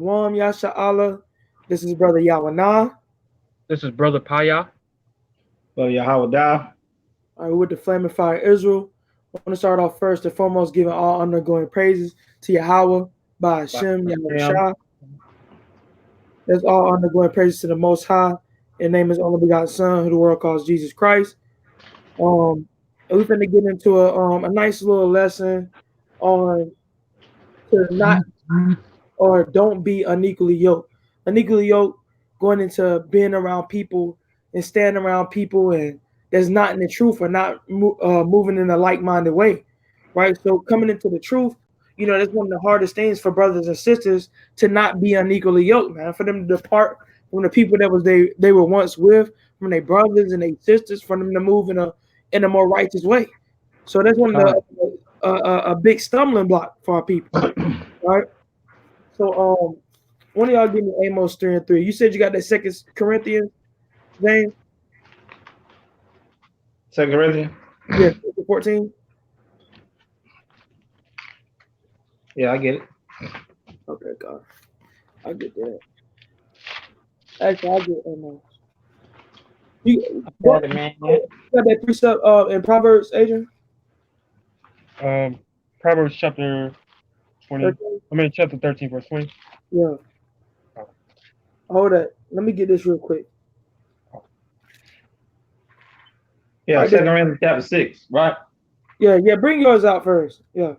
Shalom Yasha'Allah. This is Brother Yawanah. This is Brother Paya. Well, Yahweh Dah. We're with the Flaming Fire Israel. I want to start off first and foremost giving all undergoing praises to Yahweh by Hashem Yahweh Shah. That's all undergoing praises to the Most High. In name is only begotten Son, who the world calls Jesus Christ. And we're going to get into a nice little lesson on to not or don't be unequally yoked. Unequally yoked, going into being around people and standing around people and that's not in the truth or not moving in a like-minded way, right? So coming into the truth, that's one of the hardest things for brothers and sisters to not be unequally yoked, man. For them to depart from the people that they were once with, from their brothers and their sisters, for them to move in a more righteous way. So that's one of the a big stumbling block for our people, right? So one of y'all give me Amos 3:3. You said you got that 2 Corinthians, James? 2 Corinthians? Yeah, 14. Yeah, I get it. Okay, God. I get that. Actually, I get Amos. You got that precept in Proverbs, Adrian? Proverbs chapter 20. 13? Chapter 13, verse 20. Yeah. Oh. Hold that. Let me get this real quick. Yeah, 2 Corinthians chapter 6, right? Yeah, bring yours out first. Yeah.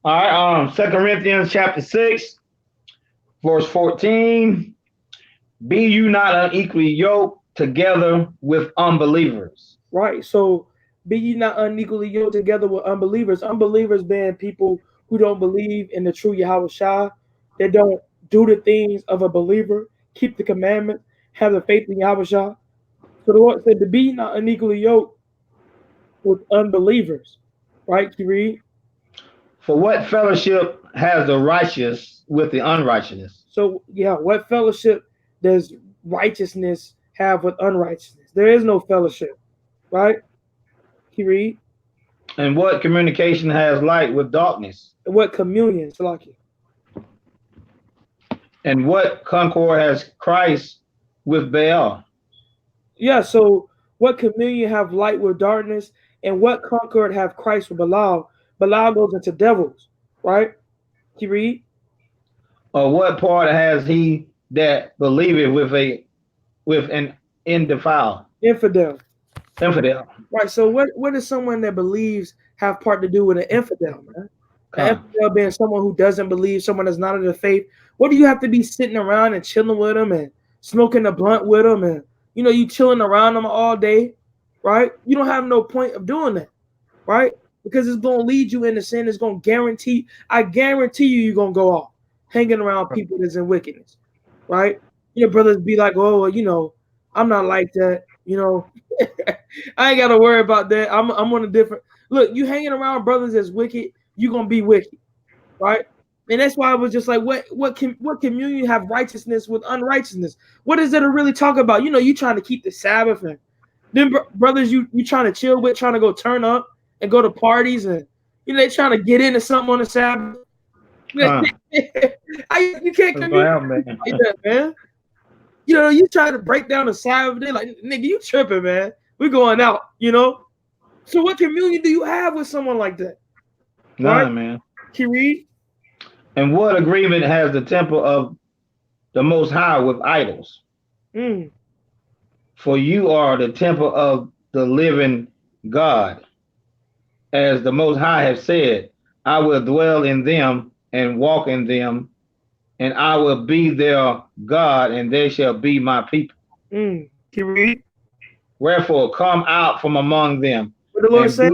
All right, 2 Corinthians chapter 6, verse 14. Be you not unequally yoked together with unbelievers. Right. So be ye not unequally yoked together with unbelievers. Unbelievers being people who don't believe in the true Yahweh Shah. They don't do the things of a believer, keep the commandments, have the faith in Yahweh Shah. So the Lord said to be not unequally yoked with unbelievers. Right? You read? For what fellowship has the righteous with the unrighteousness? So yeah, what fellowship does righteousness have with unrighteousness? There is no fellowship, right? You read? And what communication has light with darkness? And what communion, Salaki? And what concord has Christ with Baal? Yeah, so what communion have light with darkness, and what concord have Christ with Belial? Belial goes into devils, right? You read? Or what part has he that believeth with an infidel? Infidel. Right. So what does someone that believes have part to do with an infidel, man? An infidel being someone who doesn't believe, someone that's not of the faith. What do you have to be sitting around and chilling with them and smoking a blunt with them and you chilling around them all day, right? You don't have no point of doing that, right? Because it's going to lead you into sin. It's going to I guarantee you're going to go off hanging around people that's in wickedness, right? Your brothers be like, oh, I'm not like that, I ain't got to worry about that. I'm on a different, look, you hanging around brothers that's wicked, you're going to be wicked, right? And that's why I was just like, what communion have righteousness with unrighteousness? What is it to really talk about? You trying to keep the Sabbath, and then brothers you trying to chill with, trying to go turn up and go to parties, and they trying to get into something on the Sabbath. You can't commune like that, man. You try to break down the Sabbath. They're like, nigga, you tripping, man. We're going out, So what communion do you have with someone like that? None, right? Man. Can you read? And what agreement has the temple of the Most High with idols? For you are the temple of the living God. As the Most High has said, I will dwell in them and walk in them, and I will be their God, and they shall be my people. Can you read? Wherefore, come out from among them. What the Lord said?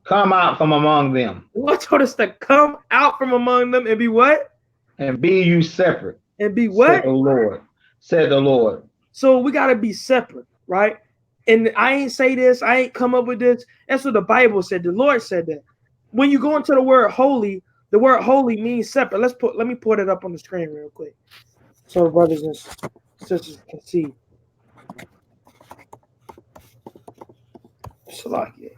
Come out from among them. The Lord told us to come out from among them and be what? And be you separate. And be what? Said the Lord. So we got to be separate, right? And I ain't say this. I ain't come up with this. That's what the Bible said. The Lord said that. When you go into the word holy means separate. Let me put it up on the screen real quick, so the brothers and sisters can see. Salakia.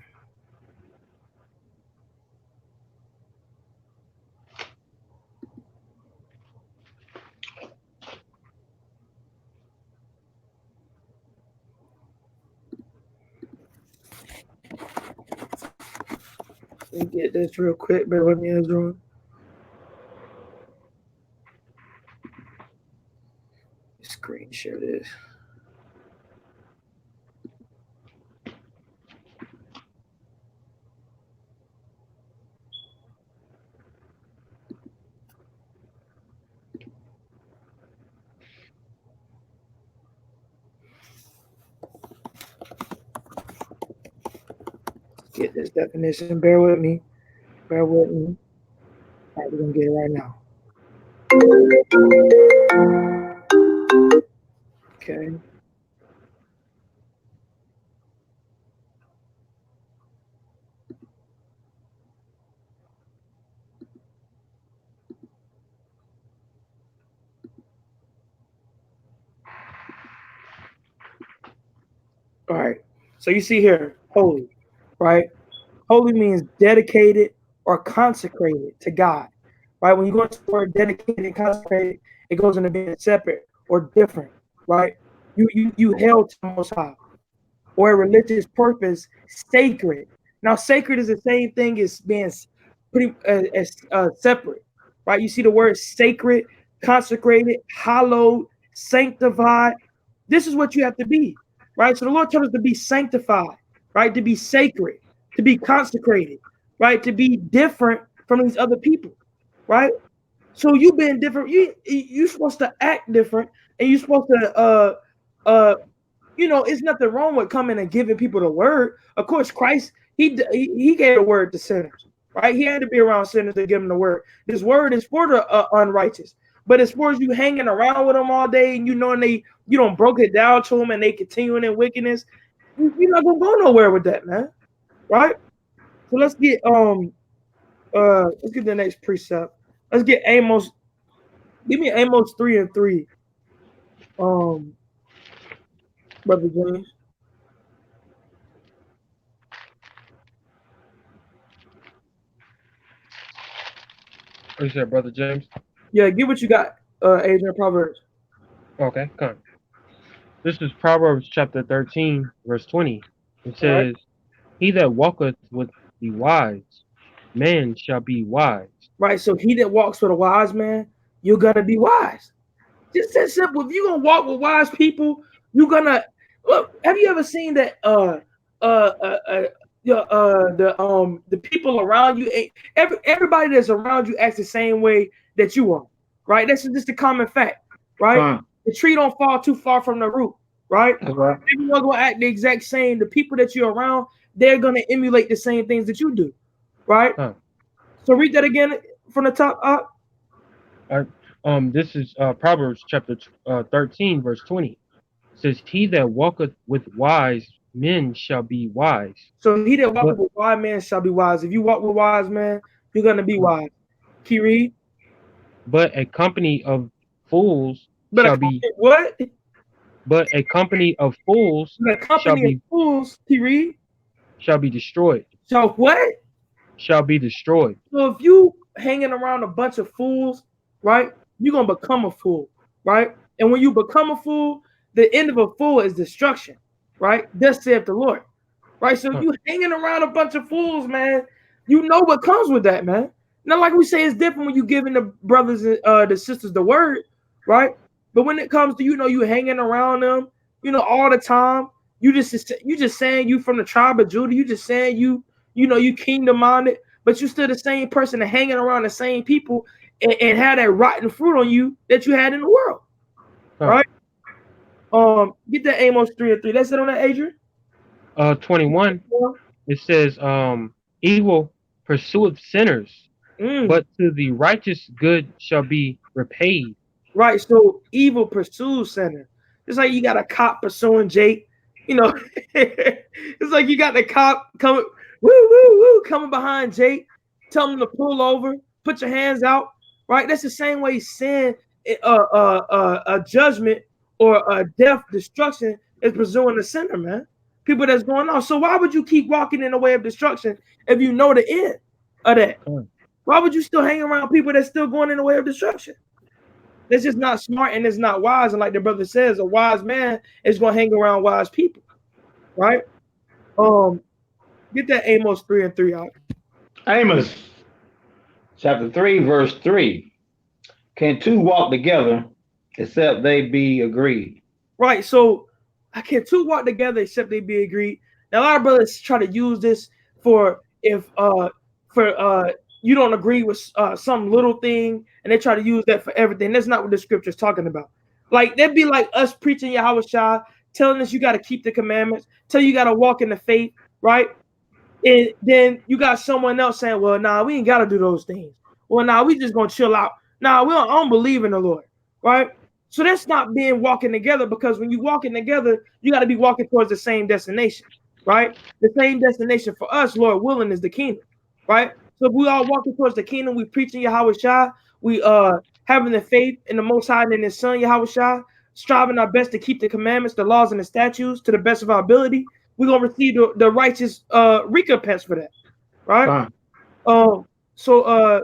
Let me get this real quick. Bear with me, Israel. Screen share this. Get this definition. Bear with me. Bear with me. All right, we're gonna get it right now. Okay. All right. So you see here, holy, right? Holy means dedicated or consecrated to God, right? When you go into the word dedicated and consecrated, it goes into being separate or different, right? You held to the Most High, or a religious purpose, sacred. Now, sacred is the same thing as being pretty separate, right? You see the word sacred, consecrated, hallowed, sanctified. This is what you have to be, right? So the Lord told us to be sanctified, right? To be sacred, to be consecrated, right? To be different from these other people, right? So you being different, you're supposed to act different, and you're supposed to it's nothing wrong with coming and giving people the word. Of course, Christ, he gave the word to sinners, right? He had to be around sinners to give them the word. This word is for the unrighteous, but as far as you hanging around with them all day and you don't broke it down to them and they continuing in wickedness, you're not gonna go nowhere with that, man, right? So let's get the next precept. Let's get Amos. Give me Amos 3:3. Brother James. What you said, Brother James? Yeah, get what you got, Adrian, Proverbs. Okay, come. This is Proverbs chapter 13, verse 20. It All right. says, He that walketh with the wise man shall be wise. Right. So he that walks with a wise man, you're gonna be wise. Just that simple. If you're gonna walk with wise people, you're gonna look. Have you ever seen that the people around you, everybody that's around you acts the same way that you are, right? That's just a common fact, right? The tree don't fall too far from the root, right? Right. Everyone gonna act the exact same. The people that you're around, they're gonna emulate the same things that you do, right? So read that again from the top up. This is Proverbs chapter 13, verse 20. It says, He that walketh with wise men shall be wise. So he that walketh with wise men shall be wise. If you walk with wise man, you're gonna be wise. Can you read? But a company of fools But shall be what? But a company of fools The company of fools, can you read? Shall be destroyed. So what? Shall be destroyed. So if you hanging around a bunch of fools, right, you're gonna become a fool, right? And when you become a fool, the end of a fool is destruction, right? Thus saith the Lord, right? So you hanging around a bunch of fools, man, you know what comes with that, man. Now, like we say, it's different when you giving the brothers and the sisters the word, right? But when it comes to you hanging around them, all the time, you just saying you from the tribe of Judah, you just saying you kingdom minded, but you still the same person and hanging around the same people and had that rotten fruit on you that you had in the world, right? Get that Amos 3:3. That's it on that, Adrian. 21. It says, evil pursueth sinners, but to the righteous good shall be repaid. Right. So evil pursues sinners. It's like you got a cop pursuing Jake. It's like you got the cop coming, coming behind Jake, tell him to pull over, put your hands out. Right. That's the same way sin, a judgment or a death, destruction is pursuing the sinner, man. People that's going on. So why would you keep walking in the way of destruction if you know the end of that? Why would you still hang around people that's still going in the way of destruction? That's just not smart and it's not wise. And like the brother says, a wise man is going to hang around wise people, right? Get that Amos 3:3 out. Amos chapter 3, verse 3. Can two walk together except they be agreed? Right. So I can two walk together except they be agreed. Now a lot of brothers try to use this for if for you don't agree with some little thing, and they try to use that for everything. That's not what the scripture is talking about. Like that'd be like us preaching Yahweh Shah, telling us you got to keep the commandments, tell you got to walk in the faith, right? And then you got someone else saying, "Well, nah, we ain't got to do those things. Well, nah, we just gonna chill out. Nah, I don't believe in the Lord, right?" So that's not being walking together, because when you walking together, you got to be walking towards the same destination, right? The same destination for us, Lord willing, is the kingdom, right? So if we all walking towards the kingdom, we preaching Yahweh Shah, we having the faith in the Most High and in His Son Yahweh Shah, striving our best to keep the commandments, the laws, and the statutes to the best of our ability. We're gonna receive the righteous recompense for that, right? Fine. So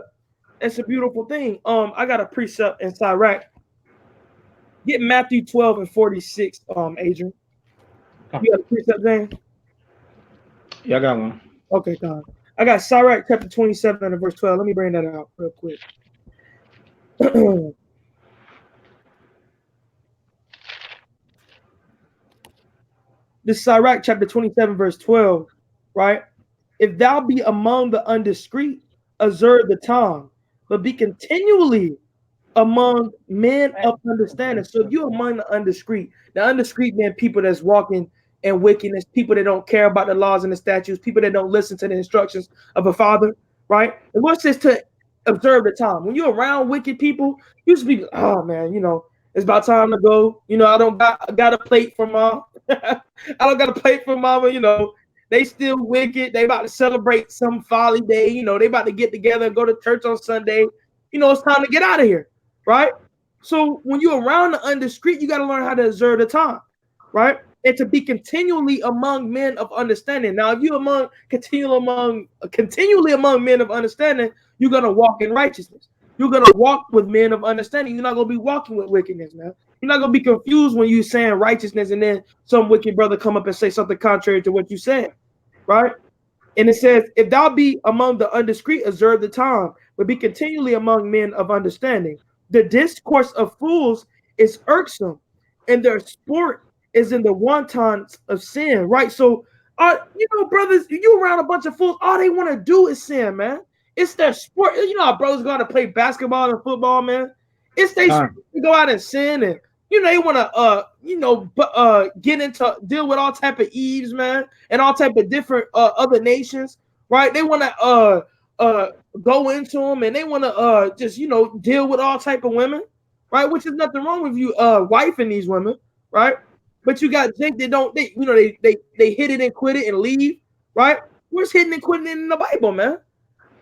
it's a beautiful thing. I got a precept in Sirach. Get Matthew 12 and 46, Adrian. You got a precept, James? Yeah, I got one. Okay, God. I got Sirach chapter 27 and verse 12. Let me bring that out real quick. This Sirach chapter 27, verse 12, right? If thou be among the undiscreet, observe the time, but be continually among men of understanding. So if you're among the undiscreet being people that's walking in wickedness, people that don't care about the laws and the statutes, people that don't listen to the instructions of a father, right? And what's this to observe the time? When you're around wicked people, you just be, oh man, it's about time to go. I got a plate for mom. I don't got a plate for mama, they still wicked. They about to celebrate some folly day. They about to get together and go to church on Sunday. It's time to get out of here, right? So when you're around the undiscreet, you got to learn how to observe the time, right? And to be continually among men of understanding. Now, if you're continually among men of understanding, you're gonna walk in righteousness. You're gonna walk with men of understanding. You're not gonna be walking with wickedness, man. You're not gonna be confused when you saying righteousness and then some wicked brother come up and say something contrary to what you said, right? And it says, if thou be among the undiscreet, observe the time, but be continually among men of understanding. The discourse of fools is irksome, and their sport is in the wantons of sin, right? So, brothers, you around a bunch of fools, all they want to do is sin, man. It's their sport. You know how brothers go out to play basketball and football, man? It's their sport to go out and sin, and they want to get into deal with all type of Eves, man, and all type of different other nations, right? They want to go into them, and they want to just deal with all type of women, right? Which is nothing wrong with you wifing these women, right? But you got Jake that don't they hit it and quit it and leave, right? Where's hitting and quitting in the Bible, man?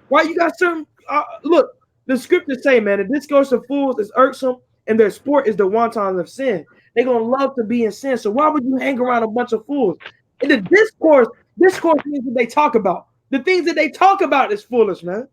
Right? You got some look, the scriptures say, man, the discourse of fools is irksome, and their sport is the wantons of sin. They're gonna love to be in sin. So why would you hang around a bunch of fools? And the discourse means what they talk about. The things that they talk about is foolish, man.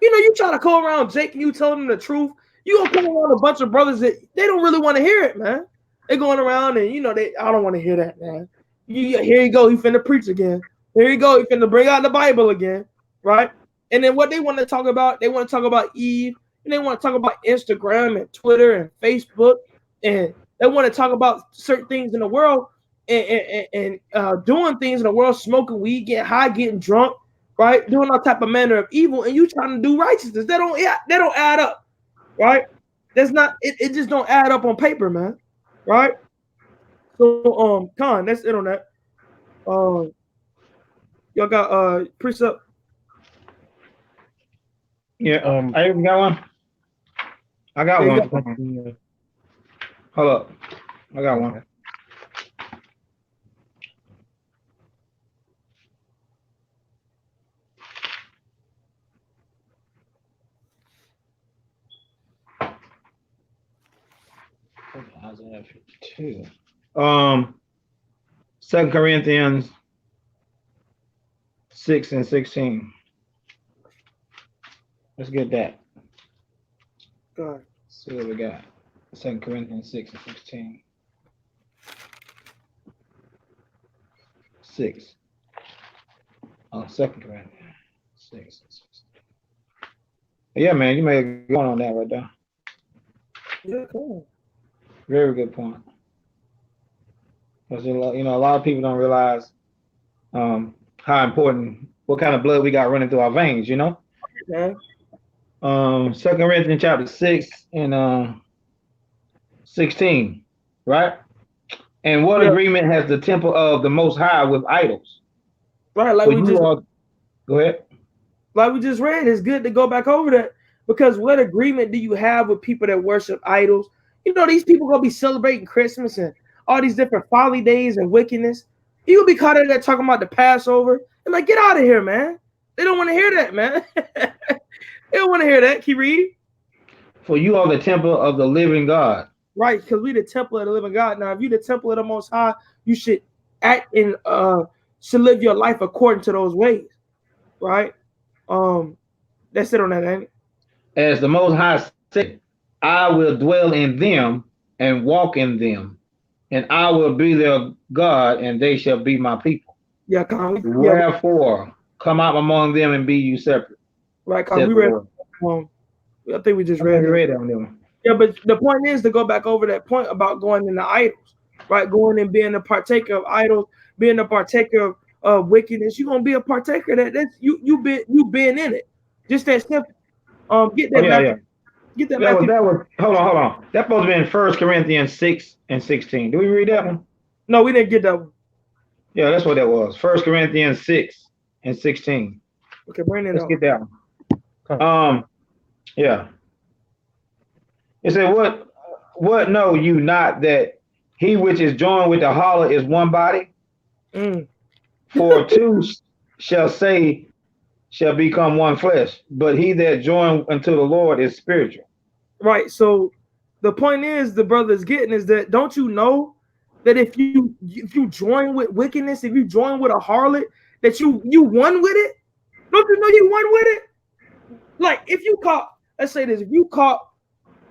You try to go around Jake and you tell them the truth. You gonna come around a bunch of brothers that they don't really want to hear it, man. They're going around and I don't want to hear that, man. Here you go, he finna preach again. Here you go, he finna bring out the Bible again, right? And then what they want to talk about, they want to talk about Eve, and they want to talk about Instagram and Twitter and Facebook, and they want to talk about certain things in the world and doing things in the world, smoking weed, getting high, getting drunk, right? Doing all type of manner of evil, and you trying to do righteousness. They don't add up, right? That's not it just don't add up on paper, man. Right? So Con, that's it on that. Y'all got precept. Yeah, I even got one. I got one. Hold up. I got one. Isaiah 52. 2 Corinthians 6 and 16. Let's get that. Good. See what we got. 2 Corinthians 6 and 16. 6. 2 Corinthians 6 and 16. Yeah, man, you made a good point on that right there. Yeah, cool. Very good point. Because a lot of people don't realize how important, what kind of blood we got running through our veins. Man. 2 Corinthians chapter 6 and 16, right? And what Yeah, agreement has the temple of the Most High with idols? right. For you are, go ahead. Like we just read, it's good to go back over that because what agreement do you have with people that worship idols? You know, these people gonna be celebrating Christmas and all these different folly days and wickedness. You gonna be caught in there talking about the Passover and like, get out of here, man. They don't want to hear that, man. They don't want to hear that. Keep reading. For you are the temple of the living God. Right, because we the temple of the living God. Now, if you the temple of the Most High, you should act and should live your life according to those ways, right? That's it on that, ain't it? As the Most High said, I will dwell in them and walk in them, and I will be their God, and they shall be my people. Yeah, Con. Yeah, Wherefore, come out among them and be you separate. right, Con. We read. I think we just read that one. Yeah, but the point is to go back over that point about going into idols, right? Going and being a partaker of idols, being a partaker of wickedness. You're gonna be a partaker of that's you been in it. Just that simple. Get that Matthew. Get that Matthew. That was hold on. That's supposed to be in 1 Corinthians 6 and 16. Do we read that one? No, we didn't get that one. Yeah, that's what that was. 1 Corinthians 6 and 16. Okay, bring it up. Let's get that one. Yeah. It said, what know you not that he which is joined with the harlot is one body? For two shall become one flesh, but he that joined unto the Lord is spiritual. Right. So the point is, the brother is getting is that don't you know that if you join with wickedness, if you join with a harlot, that you won with it? Don't you know you won with it? Like if you caught, let's say this, if you caught,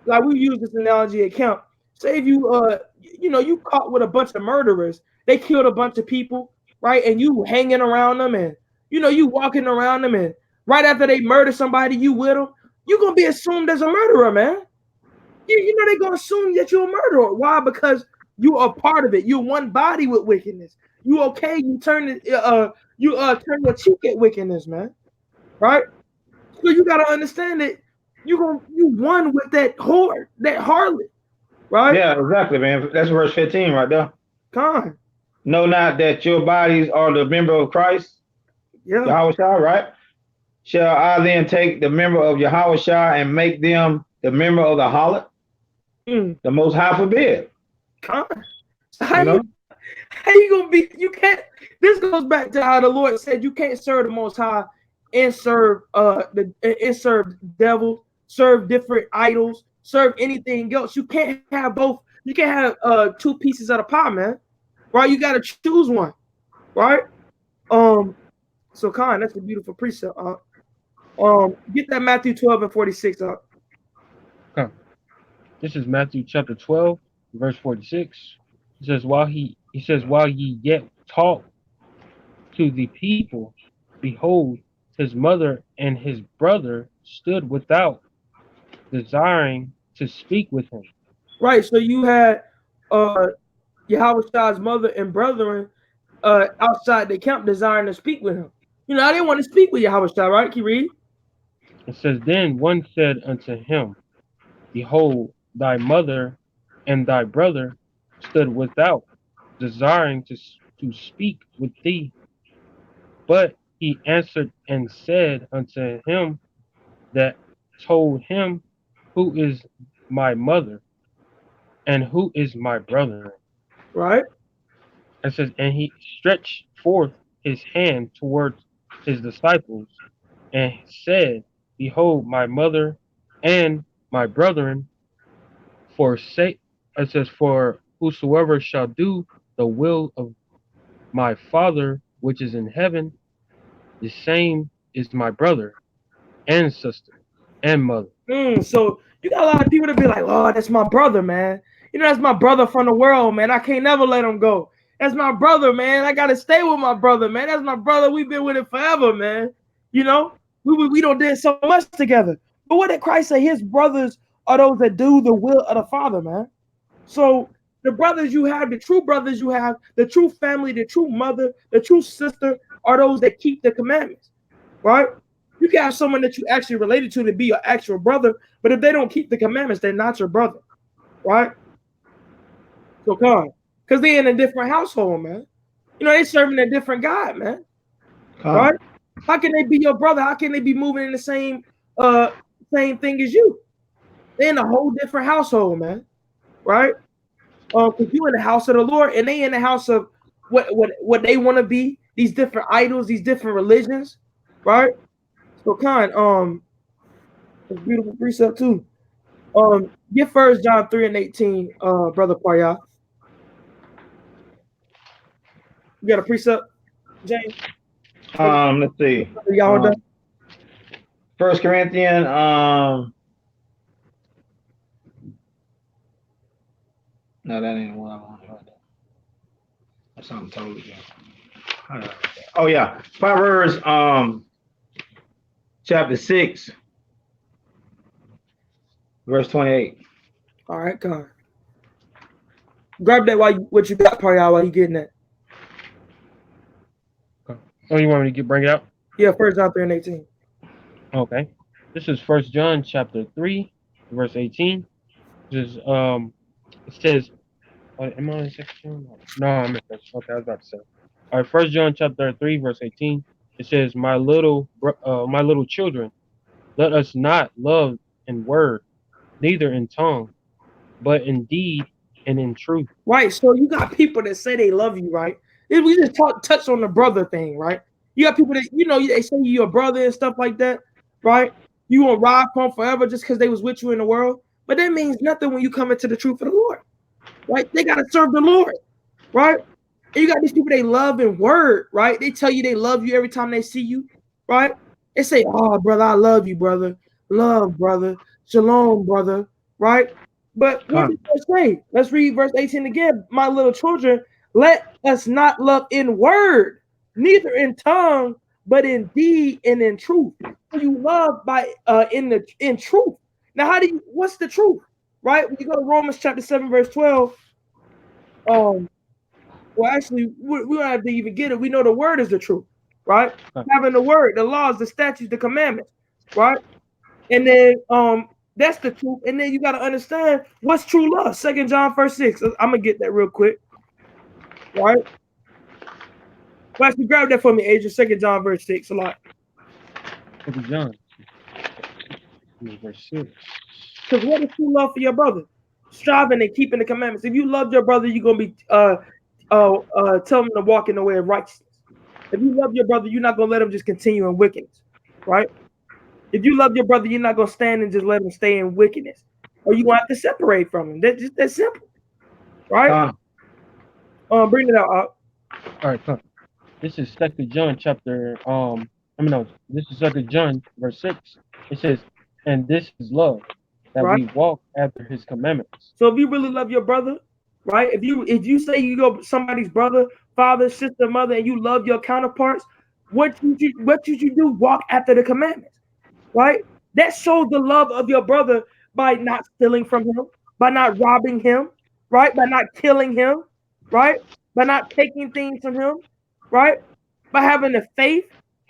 like we use this analogy account, say if you you caught with a bunch of murderers, they killed a bunch of people, right? And you hanging around them and you walking around them, and right after they murder somebody, you with them, you're gonna be assumed as a murderer, man. You know they're gonna assume that you're a murderer. Why? Because you are part of it. You're one body with wickedness. You okay? You turn turn your cheek at wickedness, man. Right? So you gotta understand that you won with that harlot, right? Yeah, exactly, man. That's verse 15 right there. Con. Know not that your bodies are the member of Christ? Yeah. Yahushua, right? Shall I then take the member of Yahushua and make them the member of the harlot? The Most High forbid. Con. So how you gonna be? You can't. This goes back to how the Lord said you can't serve the Most High and serve serve devil, serve different idols, serve anything else. You can't have both. You can't have two pieces of the pie, man. Right? You got to choose one. Right? So Con, that's a beautiful precept. Get that Matthew 12 and 46 up. Okay. This is Matthew chapter 12, verse 46. It says, while ye yet talk to the people, behold, his mother and his brother stood without, desiring to speak with him. Right. So you had Yahweh's mother and brethren outside the camp desiring to speak with him. I didn't want to speak with Yahweh, right? Can you read? It says, then one said unto him, behold, thy mother and thy brother stood without, desiring to speak with thee. But he answered and said unto him that told him, who is my mother and who is my brother? Right. It says, and he stretched forth his hand towards his disciples and said, behold, my mother and my brethren, for whosoever shall do the will of my Father which is in heaven, the same is my brother and sister and mother. So you got a lot of people that be like, oh, that's my brother, man. That's my brother from the world, man. I can't never let him go. That's my brother, man. I gotta stay with my brother, man. That's my brother. We've been with him forever, man. We don't did so much together. But what did Christ say? His brothers are those that do the will of the Father, man. So the brothers you have, the true brothers you have, the true family, the true mother, the true sister are those that keep the commandments, right? You can have someone that you actually related to be your actual brother, but if they don't keep the commandments, they're not your brother, right? So come, because they're in a different household, man. You know, they're serving a different God, man. Right? How can they be your brother? How can they be moving in the same thing as you? They're in a whole different household, man. Right? Because you in the house of the Lord, and they in the house of what they want to be. These different idols, these different religions, right? So, it's a beautiful precept too. Get 1 John 3:18, brother Parya. You got a precept, James? Let's see. Y'all done? 1 Corinthians, no, that ain't what I want. That's something totally different. Oh yeah, Proverbs, chapter 6, verse 28. All right, come on. Grab that what you got, Parya, while you getting that. Oh, you want me to bring it out? Yeah, 1 John 3:18. Okay. This is 1 John chapter 3, verse 18. This is, it says, am I in section? No, I'm in section. Okay, I was about to say. All right, 1 John chapter 3, verse 18. It says, my little children, let us not love in word, neither in tongue, but in deed and in truth. Right. So you got people that say they love you, right? We just touch on the brother thing, right? You got people that they say you're a brother and stuff like that, right? You won't ride from forever just because they was with you in the world, but that means nothing when you come into the truth of the Lord, right? They gotta serve the Lord, right? And you got these people they love in word, right? They tell you they love you every time they see you, right? They say, "Oh, brother, I love you, brother. Love, brother. Shalom, brother." Right? But what does it say? Let's read verse 18 again. My little children, let us not love in word, neither in tongue, but in deed and in truth. So you love by in truth. Now, what's the truth? Right? When you go to Romans chapter 7, verse 12, well, actually, we don't have to even get it. We know the word is the truth, right? Having the word, the laws, the statutes, the commandments, right? And then that's the truth. And then you got to understand what's true love. 2 John verse 6. I'm gonna get that real quick, right? Well, actually, grab that for me, Adrian. 2 John verse 6 a lot. 2 John verse 6. Because what is true love for your brother? Striving and keeping the commandments. If you love your brother, you're gonna be tell him to walk in the way of righteousness. If you love your brother, you're not gonna let him just continue in wickedness, right? If you love your brother, you're not gonna stand and just let him stay in wickedness, or you gonna have to separate from him. That's just that simple, right? Bring it out. All right, come. This is 2 John chapter. This is 2 John verse 6. It says, "And this is love, that we walk after His commandments." So if you really love your brother, right? If you say you go somebody's brother, father, sister, mother, and you love your counterparts, what should you do? Walk after the commandments, right? That shows the love of your brother by not stealing from him, by not robbing him, right? By not killing him, right? By not taking things from him, right? By having the faith,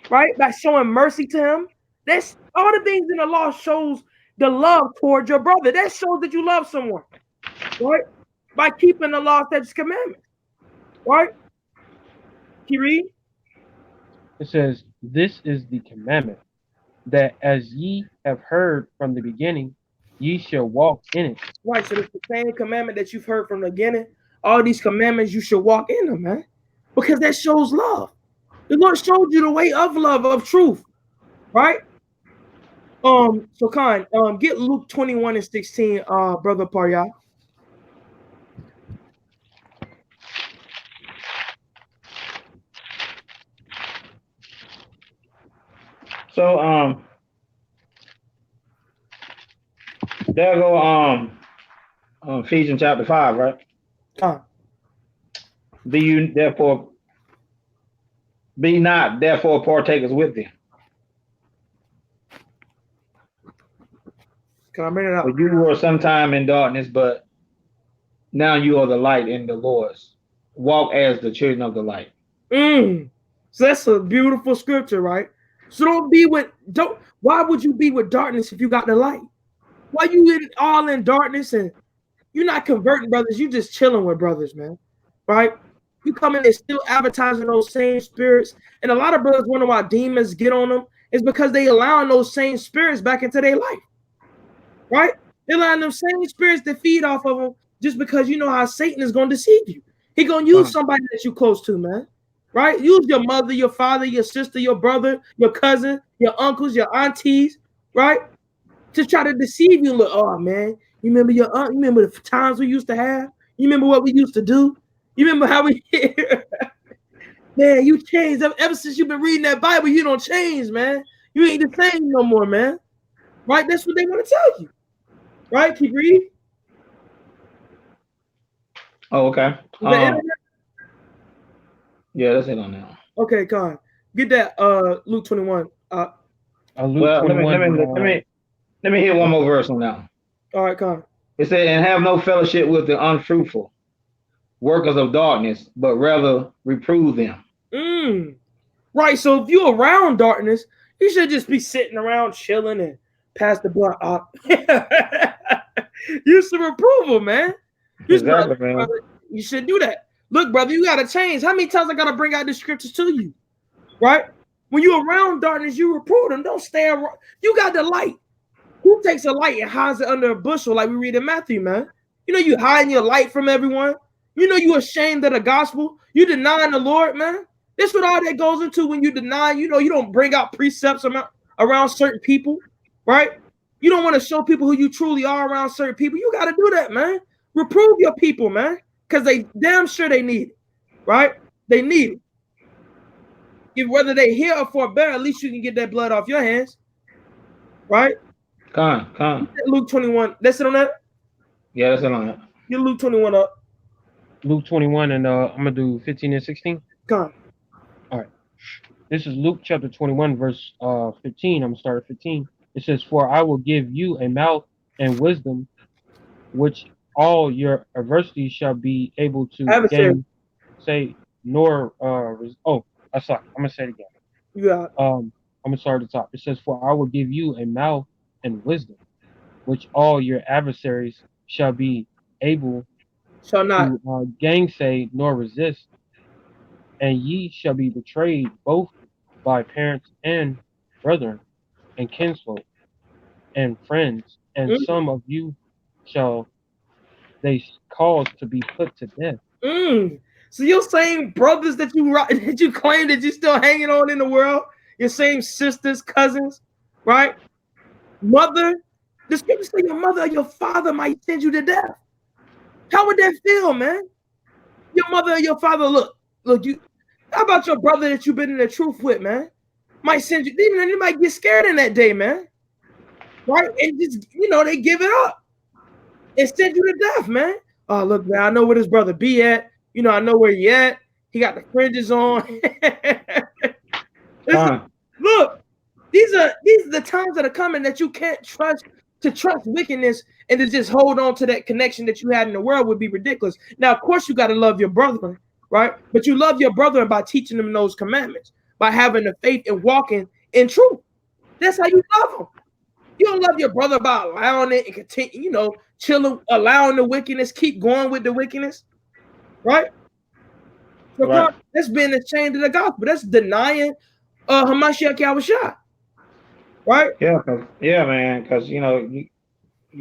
right? By showing mercy to him. That's all the things in the law shows the love towards your brother. That shows that you love someone, right? By keeping the law, statutes, commandments, right? Can you read? It says, "This is the commandment, that as ye have heard from the beginning, ye shall walk in it." Right. So it's the same commandment that you've heard from the beginning. All these commandments, you should walk in them, man, because that shows love. The Lord showed you the way of love, of truth, right? So get Luke 21:16, brother Parya. So there go Ephesians chapter 5, right? Be not therefore partakers with them. Can I bring it For out? you were sometime in darkness, but now you are the light in the Lord's. Walk as the children of the light. So that's a beautiful scripture, right? So don't. Why would you be with darkness if you got the light? Why you all in darkness and you're not converting brothers? You just chilling with brothers, man. Right? You come in and still advertising those same spirits, and a lot of brothers wonder why demons get on them. It's because they allowing those same spirits back into their life. Right? They're allowing them same spirits to feed off of them just because you know how Satan is going to deceive you. He going to use somebody that you close to, man. Right? Use your mother, your father, your sister, your brother, your cousin, your uncles, your aunties, right? To try to deceive you. Look, oh man, you remember your aunt? You remember the times we used to have? You remember what we used to do? You remember how we man, you changed. Ever since you've been reading that Bible, you don't change, man. You ain't the same no more, man. Right? That's what they want to tell you. Right? Keep reading. Oh, okay. Yeah, that's it on now. Okay, Con. Get that Luke 21. Luke Well, 21. let me hit one more verse on now. All right, Con. It said, and have no fellowship with the unfruitful workers of darkness, but rather reprove them. Right. So if you're around darkness, you should just be sitting around chilling and pass the blunt up. You should reprove them, man. Exactly, man. Brother, you should do that. Look, brother, you gotta change. How many times I gotta bring out the scriptures to you? Right? When you're around darkness, you reprove them. Don't stay around. You got the light. Who takes a light and hides it under a bushel like we read in Matthew, man? You know you hiding your light from everyone. You know you ashamed of the gospel. You denying the Lord, man. This what all that goes into when you deny. You know you don't bring out precepts around certain people, right? You don't want to show people who you truly are around certain people. You got to do that, man. Reprove your people, man, because they damn sure they need it, right? They need it. If whether they hear or forbear, at least you can get that blood off your hands, right? Come. Luke 21. That's it on that? Yeah, that's it on that. Get Luke 21 up. Luke 21, and I'm gonna do 15 and 16. Come. All right. This is Luke chapter 21, verse 15. I'm gonna start at 15. It says, "For I will give you a mouth and wisdom, which all your adversities shall be able to gain, say, nor I'm sorry. I'm gonna say it again. Yeah. I'm gonna start at the top. It says, "For I will give you a mouth and wisdom, which all your adversaries shall be able to gainsay nor resist, and ye shall be betrayed both by parents and brethren and kinsfolk and friends, and some of you shall they cause to be put to death." So your same brothers that you claim that you still hanging on in the world, your same sisters, cousins, right? Mother, the scripture say your mother or your father might send you to death. How would that feel, man? Your mother or your father, look, you. How about your brother that you've been in the truth with, man? Might send you, even you might get scared in that day, man. Right? And just, they give it up and send you to death, man. Oh, look, man, I know where this brother be at. I know where he at. He got the fringes on. Look, these are the times that are coming that you can't trust. To trust wickedness and to just hold on to that connection that you had in the world would be ridiculous. Now, of course, you got to love your brother, right? But you love your brother by teaching them those commandments, by having the faith and walking in truth. That's how you love them. You don't love your brother by allowing it and continue, chilling, allowing the wickedness, keep going with the wickedness, right? So right. That's being ashamed of the gospel. That's denying Hamashiach Yahushua. Right? Yeah, man. Because you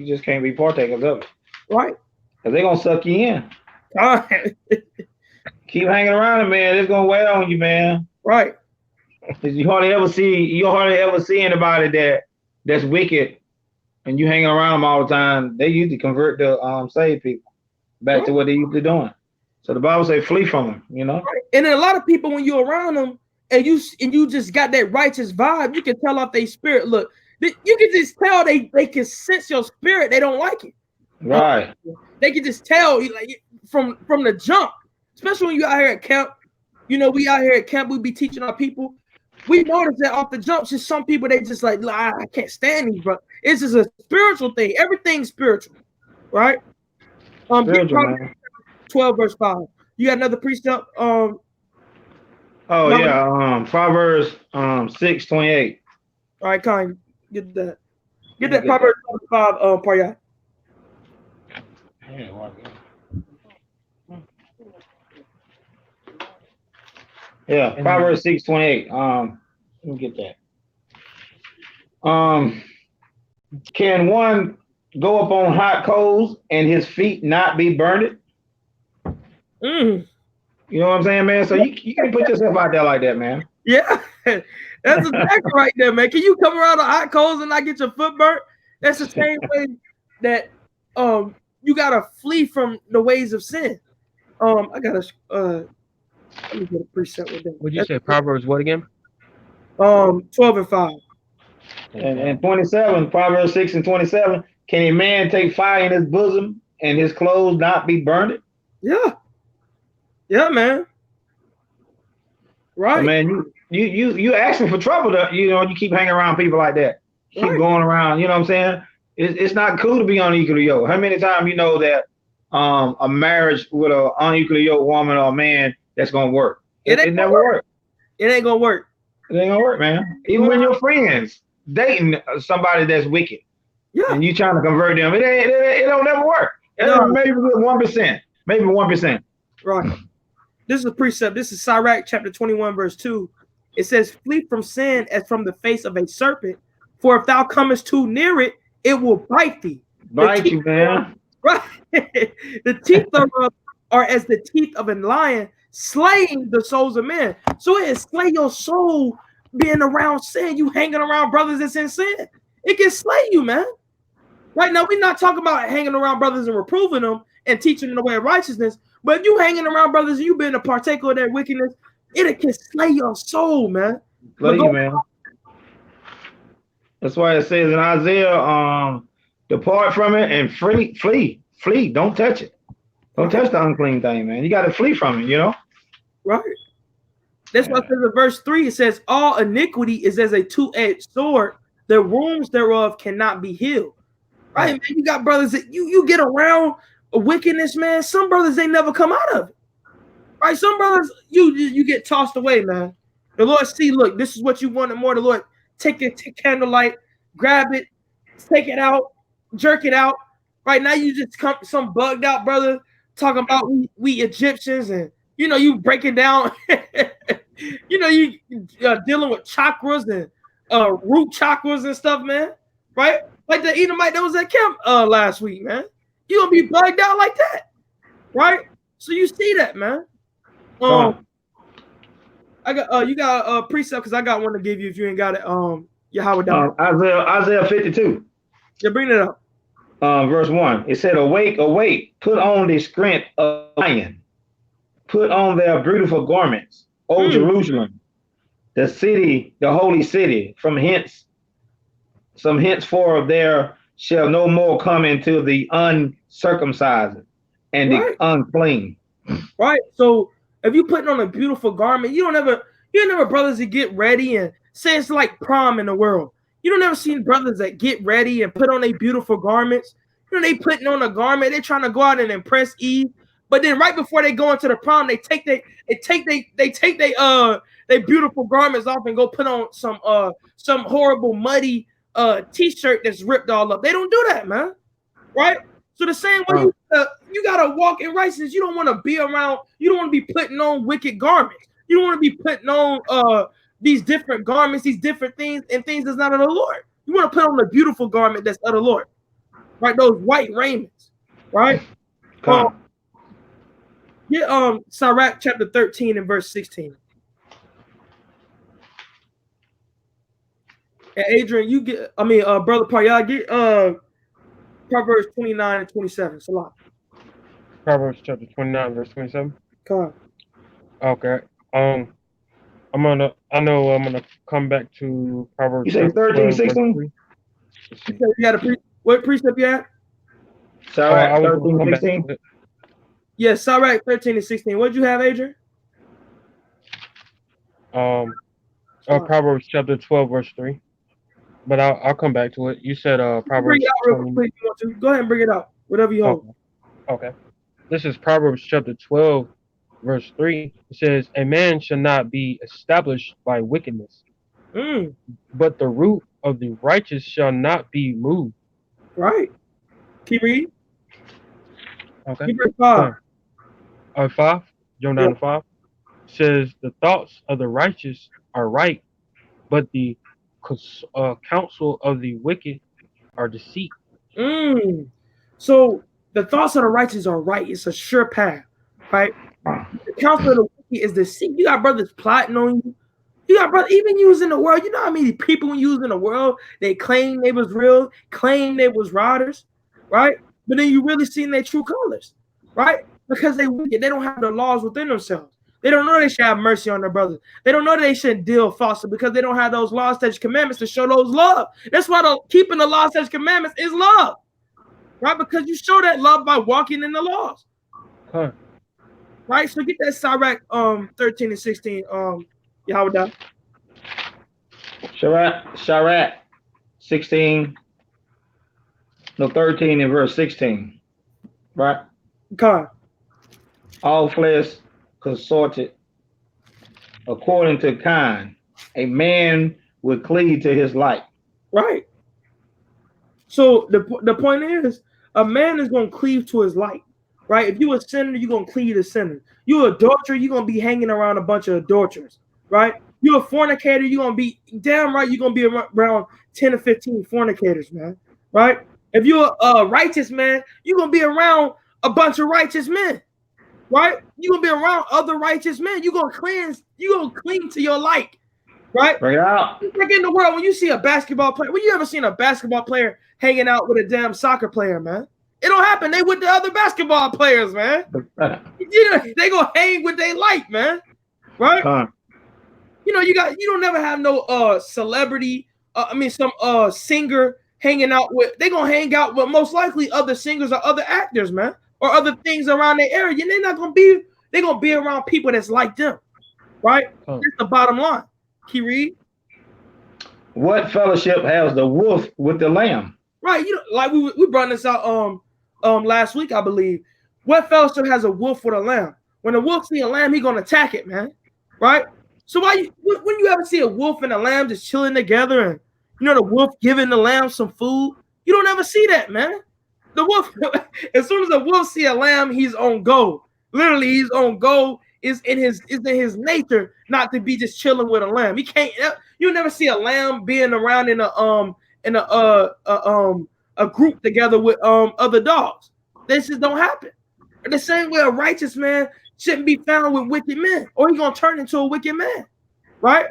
just can't be partakers of it. Right. Because they're gonna suck you in. Keep hanging around it, man. It's gonna wear on you, man. Right. You hardly ever see anybody that's wicked, and you hanging around them all the time. They usually convert to save people back to what they used to doing. So the Bible say flee from them. Right. And then a lot of people, when you're around them. And you just got that righteous vibe, you can tell off their spirit. Look, you can just tell they can sense your spirit. They don't like it. Right. They can just tell like from the jump. Especially when you out here at camp. We out here at camp. We be teaching our people. we notice that off the jump, just some people they just like, I can't stand these, bro. It's just a spiritual thing. Everything's spiritual, right? Spiritual, man. 12 verse 5. You got another precept? Oh Mama? yeah, Proverbs 6:28. All right, Con, get that. Get Let me that get Proverbs 5 part, yeah. Yeah, Proverbs 6:28. Let me get that. Can one go up on hot coals and his feet not be burned? Mm. You know what I'm saying, man? So you can't put yourself out there like that, man. Yeah, that's exactly right there, man. Can you come around the hot coals and not get your foot burnt? That's the same way that you gotta flee from the ways of sin. I gotta let me get a precept with that. What'd you say? Proverbs what again? 12 and 5. And 27, Proverbs 6:27. Can a man take fire in his bosom and his clothes not be burned? Yeah. Yeah, man. Right. So, man, you asking for trouble. You keep hanging around people like that. Keep going around. You know what I'm saying? It's not cool to be unequally yoked. How many times you know that a marriage with an unequally yoked woman or man that's gonna work? It never works. It ain't gonna work. It ain't gonna work, man. Even when your friends dating somebody that's wicked, and you trying to convert them, it don't never work. No. Maybe 1%. Maybe 1%. Right. This is a precept. This is Sirach chapter 21, verse 2. It says, flee from sin as from the face of a serpent, for if thou comest too near it, it will bite thee. Bite you, man. Right. The teeth thereof are as the teeth of a lion, slaying the souls of men. So it slay your soul being around sin. You hanging around brothers that's in sin. It can slay you, man. Right now, we're not talking about hanging around brothers and reproving them and teaching them the way of righteousness. But if you hanging around brothers and you being a partaker of their wickedness, it can slay your soul, man. Slay you, man. That's why it says in Isaiah, depart from it and flee. Don't touch it. Don't touch the unclean thing, man. You got to flee from it, you know? Right. That's why it says in verse 3, it says, all iniquity is as a two-edged sword. The wounds thereof cannot be healed. Right, man. You got brothers that you get around wickedness, man. Some brothers they never come out of it. Right, some brothers you get tossed away, man. The Lord see, look, this is what you wanted more. The Lord take your candlelight, grab it, take it out, jerk it out. Right now, you just come some bugged out brother talking about we Egyptians, and you breaking down. You dealing with chakras and root chakras and stuff, man. Right. Like the Edomite that was at camp last week, man. You gonna be bugged out like that, right? So you see that, man. I got you got a precept because I got one to give you if you ain't got it. Yahweh down. Isaiah 52. Yeah, bring it up. Verse 1. It said, awake, awake, put on the strength of lion, put on their beautiful garments, O Jerusalem, the city, the holy city, henceforth there shall no more come into the uncircumcised and the unclean. Right. So if you putting on a beautiful garment, you don't ever brothers that get ready and say it's like prom in the world. You don't ever see brothers that get ready and put on their beautiful garments. They putting on a garment, they're trying to go out and impress Eve. But then right before they go into the prom, they take their beautiful garments off and go put on some horrible muddy t-shirt that's ripped all up. They don't do that, man. Right? So the same way you gotta walk in righteousness. You don't want to be around, you don't want to be putting on wicked garments. You don't want to be putting on these different garments, these different things, and things that's not of the Lord. You want to put on the beautiful garment that's of the Lord. Right? Those white raiments. Right? Sirach chapter 13 and verse 16. And Adrian, Brother Payah, get Proverbs 29 and 27. Salah. Proverbs chapter 29, verse 27. Come on. Okay. I'm gonna come back to Proverbs. You say 13, 16? You got what precept you had? Sirach 13, 16. Yes, Sirach 13 and 16. What did you have, Adrian? Proverbs chapter 12, verse 3. But I'll come back to it. You said Bring it Proverbs out real 20. quick if you want to. Go ahead and bring it out. Whatever you hold. Okay. Okay. This is Proverbs chapter 12, verse 3. It says, "A man shall not be established by wickedness, but the root of the righteous shall not be moved." Right. Keep reading. Okay. Keep reading 5. 5, John Yeah. 9 to 5 says, "The thoughts of the righteous are right, but the counsel of the wicked are deceit." So the thoughts of the righteous are right. It's a sure path, right? The counsel of the wicked is deceit. You got brothers plotting on you. You got brothers even using the world. You know how many people using the world, they claim they was real, claim they was riders, right? But then you really seen their true colors, right? Because they wicked. They don't have the laws within themselves. They don't know they should have mercy on their brothers. They don't know they shouldn't deal falsely because they don't have those laws, statutes, commandments to show those love. That's why keeping the laws, statutes, commandments is love, right? Because you show that love by walking in the laws, right? So get that Sirach 13 and 16. Yahweh. Sirach 16, no 13 and verse 16, right? All flesh consorted according to kind. A man would cleave to his like. Right. So the point is, a man is going to cleave to his like, right? If you're a sinner, you're going to cleave to sinner. You're an adulterer, you're going to be hanging around a bunch of adulterers, right? You're a fornicator, you're going to be, damn right, you're going to be around 10 or 15 fornicators, man, right? If you're a righteous man, you're going to be around a bunch of righteous men, right? You're going to be around other righteous men. You're going to cling to your like, right? Bring it out. Like in the world, when you see a basketball player, when you ever seen a basketball player hanging out with a damn soccer player, man? It don't happen. They with the other basketball players, man. They gonna hang with they like, man. Right? You know, you don't never have no celebrity, some singer hanging out with. They gonna hang out with most likely other singers or other actors, man, or other things around their area. They're not gonna be. They're gonna be around people that's like them, right? That's the bottom line. Can you read? What fellowship has the wolf with the lamb? Right, you know, like we brought this out last week, I believe. What fellowship has a wolf with a lamb? When a wolf see a lamb, he gonna attack it, man. Right? So when you ever see a wolf and a lamb just chilling together, and you know the wolf giving the lamb some food, you don't ever see that, man. The wolf, as soon as the wolf see a lamb, he's on go. Literally, he's on go. Is in his nature not to be just chilling with a lamb. He can't. You'll never see a lamb being around in a group together with other dogs. This just don't happen. The same way a righteous man shouldn't be found with wicked men, or he's gonna turn into a wicked man, right?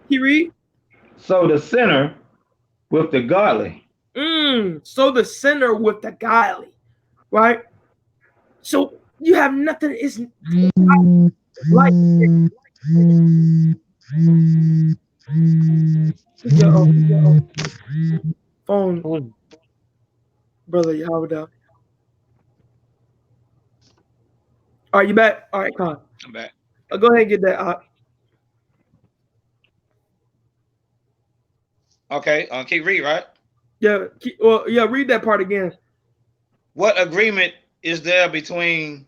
He read. So the sinner with the godly. So the sinner with the godly, right? So you have nothing. It's like phone, brother. Yahweh. All right, you back? All right, Con. I'm back. Go ahead and get that. Okay, keep read, right? Yeah, read that part again. What agreement is there between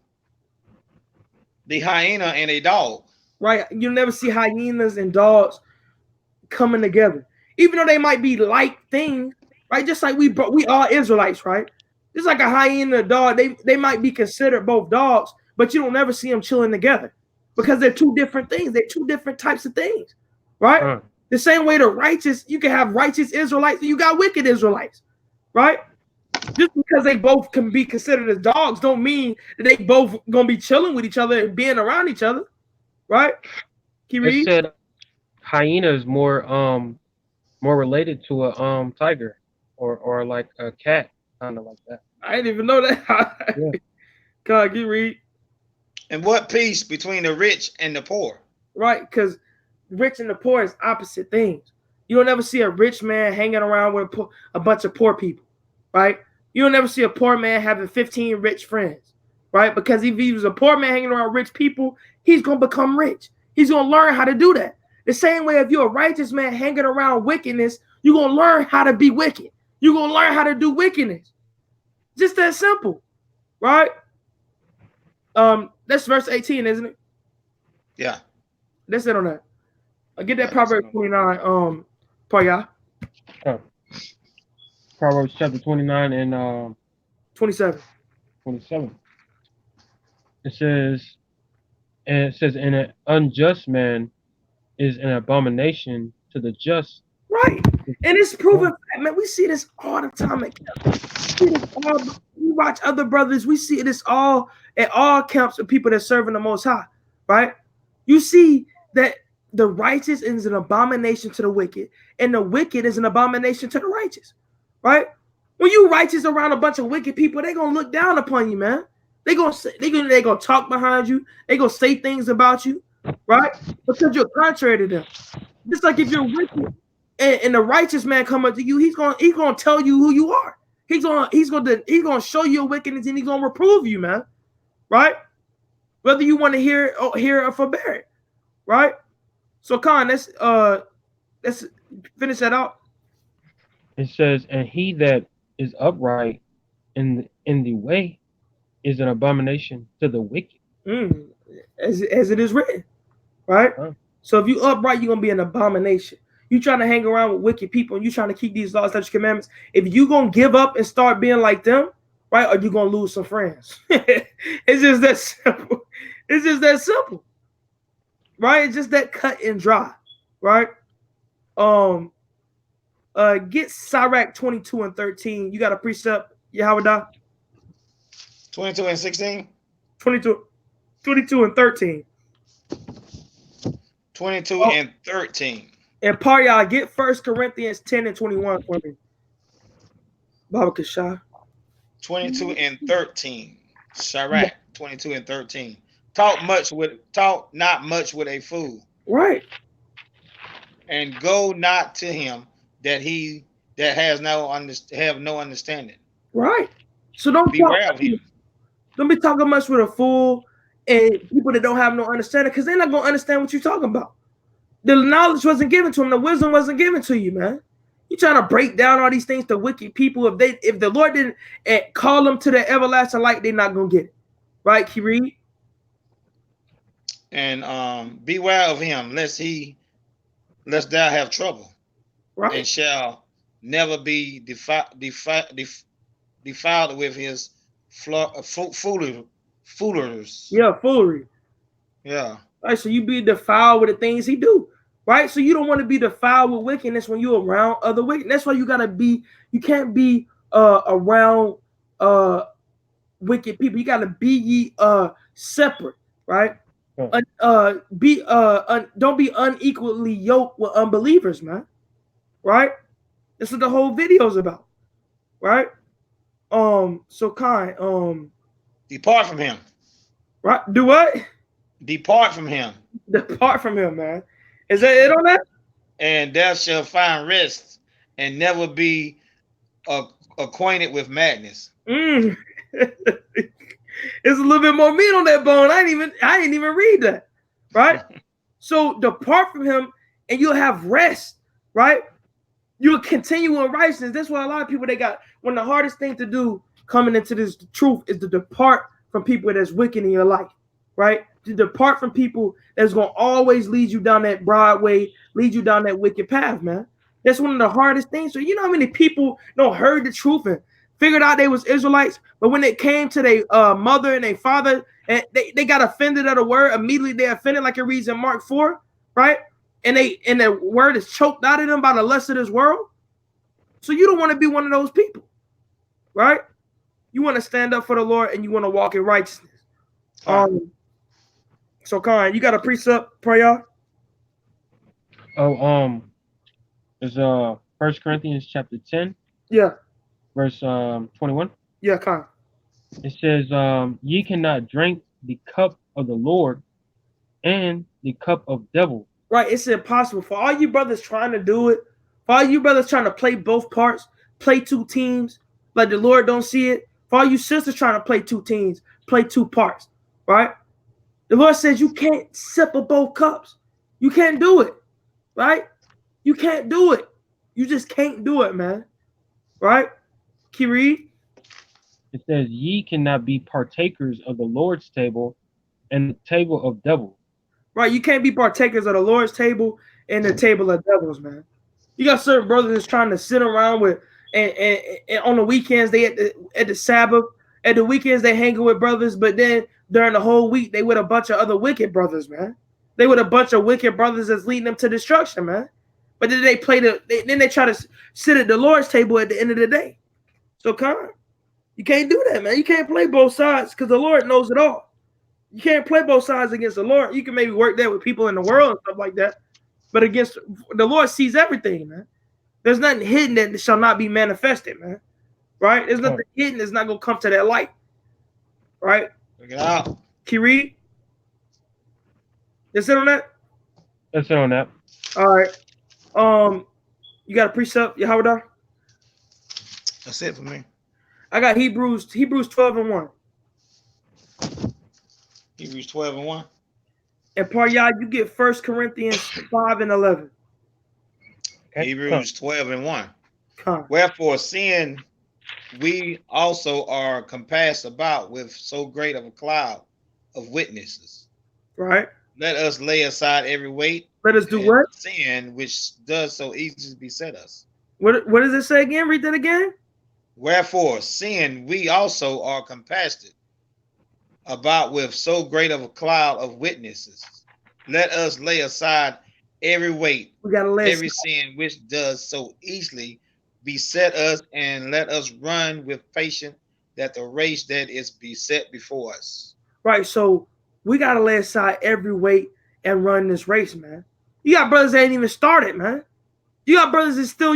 the hyena and a dog? Right, you'll never see hyenas and dogs coming together, even though they might be like things, right? Just like we are Israelites, right? Just like a hyena and a dog, they might be considered both dogs, but you don't never see them chilling together because they're two different things. They're two different types of things, right? The same way the righteous, you can have righteous Israelites and you got wicked Israelites, right? Just because they both can be considered as dogs don't mean that they both gonna be chilling with each other and being around each other, right? It said hyena is more related to a tiger or like a cat, kind of like that. I didn't even know that. Yeah. God, can you read? And what peace between the rich and the poor? Right, because rich and the poor is opposite things. You don't ever see a rich man hanging around with a bunch of poor people, right? You don't ever see a poor man having 15 rich friends, right? Because if he was a poor man hanging around rich people, he's going to become rich. He's going to learn how to do that. The same way, if you're a righteous man hanging around wickedness, you're going to learn how to be wicked. You're going to learn how to do wickedness. Just that simple, right? That's verse 18, isn't it? Yeah. That's it on that. I'll get that Proverbs 29, Paya. Proverbs chapter 29 and 27. 27. It says, and an unjust man is an abomination to the just. Right. And it's proven, man. We see this all the time. We watch other brothers. We see this all at all camps of people that serving the Most High, right? You see that the righteous is an abomination to the wicked, and the wicked is an abomination to the righteous, right? When you righteous around a bunch of wicked people, they're gonna look down upon you, man. They're gonna talk behind you. They're gonna say things about you, right? Because you're contrary to them. Just like if you're wicked and the righteous man come up to you, he's gonna tell you who you are. He's gonna show you your wickedness and he's gonna reprove you, man. Right? Whether you want to hear it or forbear it, right? So Khan, let's finish that out. It says, and he that is upright in the way is an abomination to the wicked. As it is written, right? So if you upright, you're gonna be an abomination. You trying to hang around with wicked people and you trying to keep these laws, statutes, commandments. If you gonna give up and start being like them, right, or you gonna lose some friends. It's just that simple. It's just that simple, right? It's just that cut and dry, right? Get Sirach 22 and 13. You got a precept, Yahweh? 22 and 16. 22 and 13. 22 and 13. And Parya, get 1 Corinthians 10 and 21 for me. Baba Kashah. 22 and 13. Sirach 22 and 13. Talk not much with a fool. Right. And go not to him that have no understanding. Right. So don't beware of him. Don't be talking much with a fool and people that don't have no understanding, because they're not gonna understand what you're talking about. The knowledge wasn't given to them. The wisdom wasn't given to you, man. You trying to break down all these things to wicked people. If the Lord didn't call them to the everlasting light, they're not gonna get it. Right, Kiri? And beware of him, lest thou have trouble. Right. And shall never be defiled with his foolers. Yeah, foolery. Yeah. Right. So you be defiled with the things he do. Right. So you don't want to be defiled with wickedness when you're around other wicked. That's why you can't be around wicked people. You gotta be separate, right? Don't be unequally yoked with unbelievers, man. Right? That's what the whole video is about. Right? So Khan, depart from him. Right? Do what? Depart from him. Depart from him, man. Is that it on that? And thou shalt find rest and never be acquainted with madness. It's a little bit more meat on that bone. I didn't even read that. Right? So depart from him and you'll have rest, right? You'll continue in righteousness. That's why a lot of people, one of the hardest thing to do coming into this truth is to depart from people that's wicked in your life, right? To depart from people that's going to always lead you down that broad way, lead you down that wicked path, man. That's one of the hardest things. So you know how many people heard the truth and figured out they was Israelites, but when it came to their mother and their father, and they got offended at a word, immediately they offended, like it reads in Mark 4, right? And the word is choked out of them by the lust of this world. So you don't want to be one of those people, right? You want to stand up for the Lord and you want to walk in righteousness. So Khan, you got a precept, prayer? It's 1 Corinthians chapter 10. Yeah. Verse 21. Yeah, Khan. It says, ye cannot drink the cup of the Lord and the cup of devil. Right, it's impossible for all you brothers trying to do it. For all you brothers trying to play both parts, play two teams, like the Lord don't see it. For all you sisters trying to play two teams, play two parts, right? The Lord says you can't sip of both cups. You can't do it. right? You can't do it. You just can't do it, man. Right? Kiri? It says, "Ye cannot be partakers of the Lord's table and the table of devils." Right? You can't be partakers of the Lord's table and the table of devils, man. You got certain brothers that's trying to sit around with and on the weekends they at the Sabbath, at the weekends they hanging with brothers, but then during the whole week they with a bunch of other wicked brothers, man. They with a bunch of wicked brothers that's leading them to destruction, man. But then they play then they try to sit at the Lord's table at the end of the day. So come on. You can't do that, man. You can't play both sides because the Lord knows it all. You can't play both sides against the Lord. You can maybe work there with people in the world and stuff like that, but against the Lord sees everything, man. There's nothing hidden that shall not be manifested, man. Right? There's nothing hidden that's not gonna come to that light. Right? Look it out. Kiri? Is it on that? That's it on that. All right. You got a precept, Yahweh? That's it for me. I got Hebrews 12:1. Hebrews 12:1. And Paryah, you get 1 Corinthians 5:11. Okay. Hebrews 12:1. Come. Wherefore, seeing we also are compassed about with so great of a cloud of witnesses, Right? let us lay aside every weight. Let us do and what? Sin which does so easily beset us. What does it say again? Read that again. Wherefore, seeing we also are compassed about with so great of a cloud of witnesses, let us lay aside every weight, We gotta lay every sin which does so easily beset us, and let us run with patience that the race that is beset before us. Right. So we gotta lay aside every weight and run this race, man. You got brothers that ain't even started, man. You got brothers that still,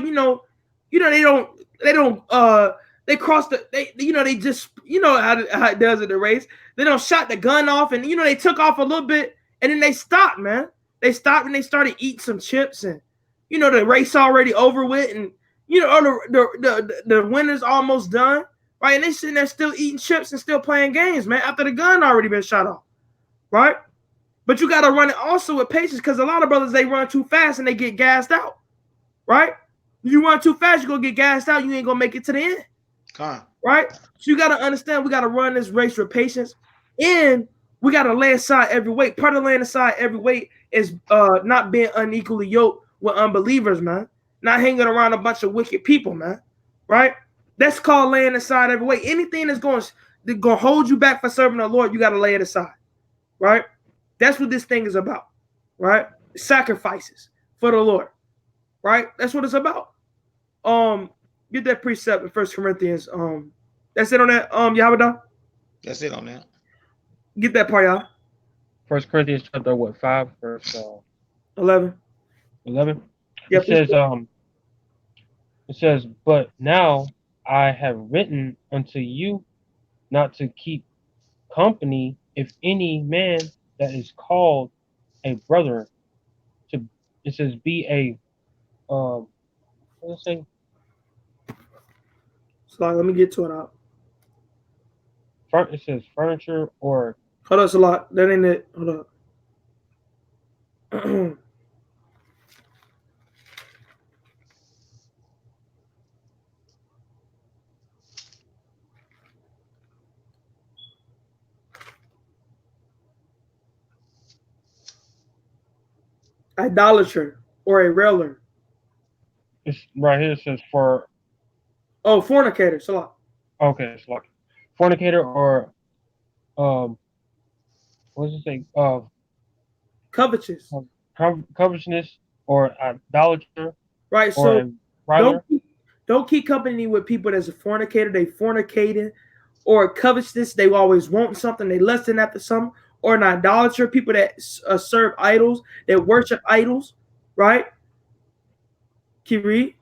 they cross they just, how it does at the race. They don't shot the gun off and they took off a little bit and then they stopped, man. They stopped and they started eating some chips and the race already over with and the winner's almost done, right? And they sitting there still eating chips and still playing games, man, after the gun already been shot off, right? But you gotta run it also with patience because a lot of brothers they run too fast and they get gassed out. Right? If you run too fast, you're gonna get gassed out, you ain't gonna make it to the end. Right? So you gotta understand we gotta run this race with patience and we gotta lay aside every weight. Part of laying aside every weight is not being unequally yoked with unbelievers, man. Not hanging around a bunch of wicked people, man. Right? That's called laying aside every weight. Anything that's going to hold you back for serving the Lord, you gotta lay it aside. Right? That's what this thing is about. Right? Sacrifices for the Lord. Right? That's what it's about. Get that precept in 1 Corinthians. That's it on that. Yahweh. That's it on that. Get that part, y'all. 1 Corinthians chapter 5, verse 11. 11. Yeah, it says, "But now I have written unto you not to keep company if any man that is called a brother to," it says, "be a what does it say?" So let me get to it out. It says furniture or. Hold up, Salat. That ain't it. Hold up. Idolater or a railer. It's right here. It says for. Oh, fornicator. Salat. Okay, it's like fornicator or what does it say? Covetous. Covetousness or idolater. Right. Or So don't keep company with people that's a fornicator. They fornicating or covetousness. They always want something. They lusting after something. Or an idolater, people that serve idols, that worship idols, right? Can you read?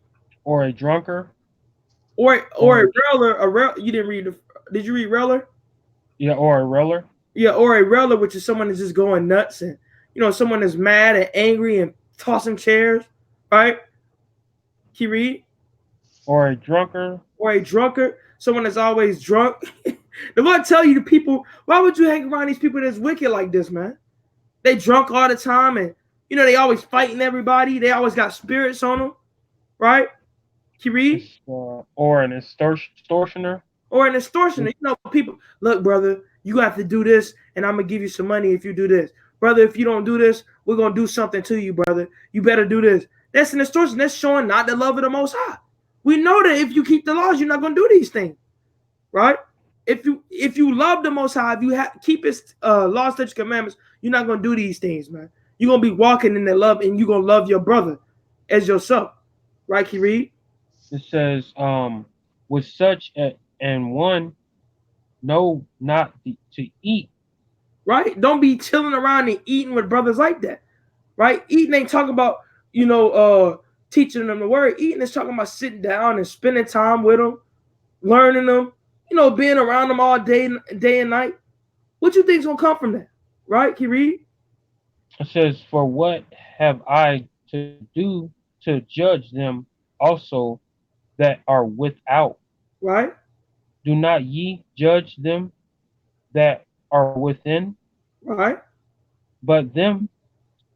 Or a drunkard. Or a railer. You didn't read did you read railer? Yeah, or a railer. Yeah, or a railer, which is someone that's just going nuts and someone that's mad and angry and tossing chairs, right? Can you read? Or a drunkard. Or a drunkard, someone that's always drunk. The Lord tell you the people, why would you hang around these people that's wicked like this, man? They drunk all the time and You know, they always fighting everybody. They always got spirits on them, right? Can you read? Or an extortioner. Or an extortioner. You know, people, look, brother, you have to do this, and I'm going to give you some money if you do this. Brother, if you don't do this, we're going to do something to you, brother. You better do this. That's an extortion. That's showing not the love of the Most High. We know that if you keep the laws, you're not going to do these things, right? If you love the Most High, if you keep His laws, statutes, commandments, you're not going to do these things, man. You're going to be walking in the love, and you're going to love your brother as yourself, right? Can you read? It says, with such and one know not to eat. Right? Don't be chilling around and eating with brothers like that. Right? Eating ain't talking about, teaching them the word. Eating is talking about sitting down and spending time with them, learning them, being around them all day and night. What you think's gonna come from that? Right? Can you read? It says, for what have I to do to judge them also that are without? Right? Do not ye judge them that are within? Right? But them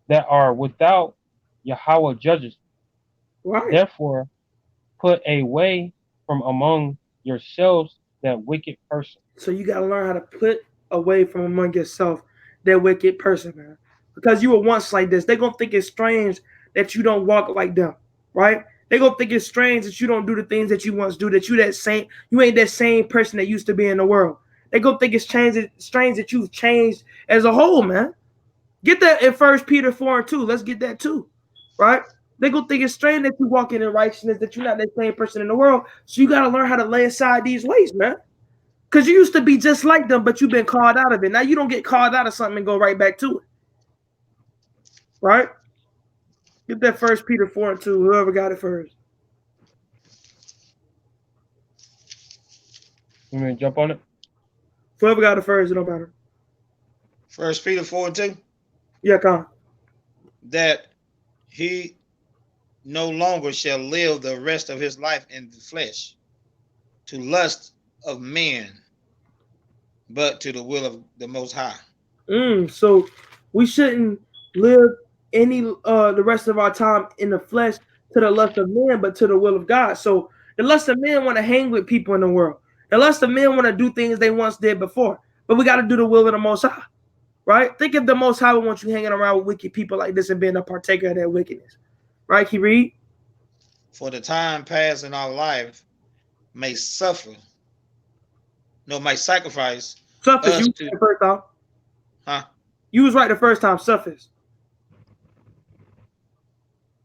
that are without, Yahweh judges. Right. Therefore, put away from among yourselves that wicked person. So you gotta learn how to put away from among yourself that wicked person, man. Because you were once like this. They're gonna think it's strange that you don't walk like them, right? They're gonna think it's strange that you don't do the things that you once do, that you ain't that same person that used to be in the world. They're gonna think it's strange that you've changed as a whole, man. Get that in 1 Peter 4:2. Let's get that too. Right? They're gonna think it's strange that you walking in righteousness, that you're not that same person in the world. So you gotta learn how to lay aside these ways, man. Because you used to be just like them, but you've been called out of it. Now you don't get called out of something and go right back to it. Right? Get that 1 Peter 4:2. Whoever got it first. You mean jump on it? Whoever got it first, it don't matter. 1 Peter 4:2. Yeah, come. That he no longer shall live the rest of his life in the flesh, to lust of men, but to the will of the Most High. So we shouldn't live the rest of our time in the flesh to the lust of men, but to the will of God. So the lust of men want to hang with people in the world. The lust of men want to do things they once did before. But we got to do the will of the Most High. Right? Think if the Most High would want you hanging around with wicked people like this and being a partaker of their wickedness. Right? Can you read? For the time past in our life may sacrifice. Suffers. You to, the first time. huh? You was right the first time. Suffers.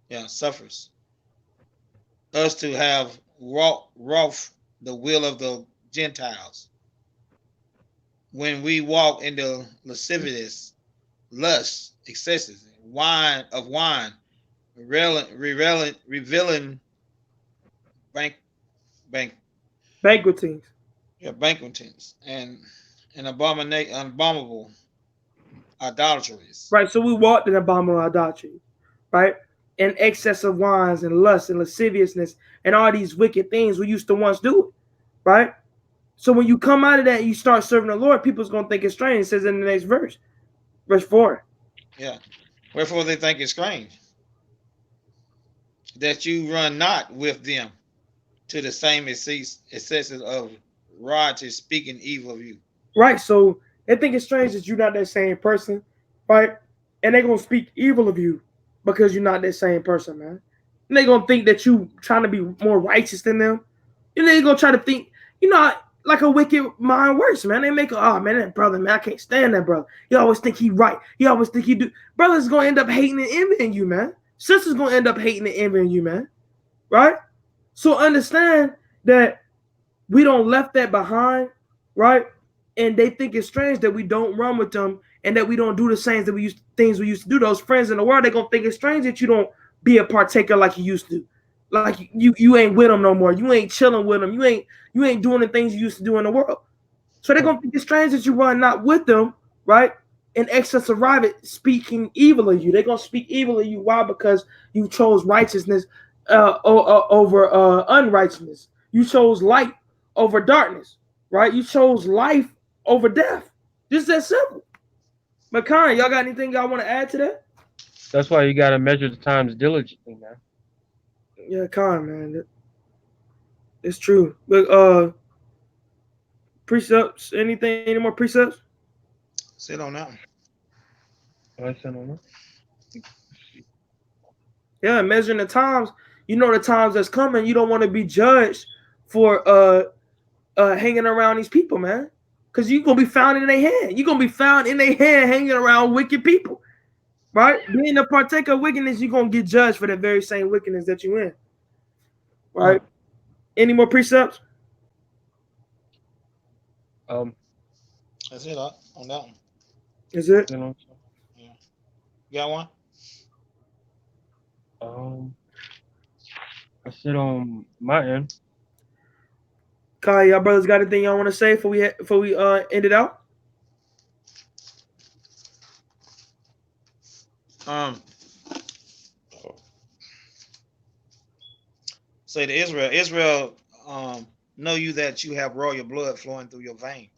Yeah, suffers. Us to have wrought the will of the Gentiles. When we walk in the lasciviousness, lust, excesses, wine, revealing Banquetings. banquetings, and abominable idolatries. Right. So we walked in abominable idolatry. Right? And excess of wines and lust and lasciviousness and all these wicked things we used to once do. Right? So when you come out of that and you start serving the Lord, people's going to think it's strange. It says in the next verse 4. Yeah. Wherefore they think it strange that you run not with them to the same excesses of riotous speaking evil of you. Right. So they think it's strange that you're not that same person. Right. And they're going to speak evil of you because you're not that same person, man. And they're going to think that you trying to be more righteous than them. And they're going to try to think, like a wicked mind works, man. They make that brother, man, I can't stand that brother. He always think he right. He always think he do. Brother's gonna end up hating and envying you, man. Sister's gonna end up hating and envying you, man. Right? So understand that we don't left that behind, right? And they think it's strange that we don't run with them and that we don't do the same things we used to do. Those friends in the world, they're gonna think it's strange that you don't be a partaker like you used to. Like you ain't with them no more. You ain't chilling with them. You ain't doing the things you used to do in the world. So they're gonna think it's strange that you run not with them, right? In excess of riot, speaking evil of you. They're gonna speak evil of you. Why? Because you chose righteousness over unrighteousness. You chose light over darkness, right? You chose life over death. Just that simple. But Karen, y'all got anything y'all want to add to that? That's why you gotta measure the times diligently, man. Yeah, man. It's true. But precepts, anything, any more precepts? Sit on that one. I said, no. Yeah, measuring the times. You know the times that's coming. You don't want to be judged for hanging around these people, man. Because you're gonna be found in their hand. You're gonna be found in their hand hanging around wicked people. Right? Being a partaker of wickedness, you're gonna get judged for the very same wickedness that you in. Right? Any more precepts? Um, That's it on that one. Is it? you know, Yeah. You got one? um, I said on my end. Kai, y'all brothers got anything y'all want to say before we end it out? Um, say to Israel, Israel, know you that you have royal blood flowing through your vein.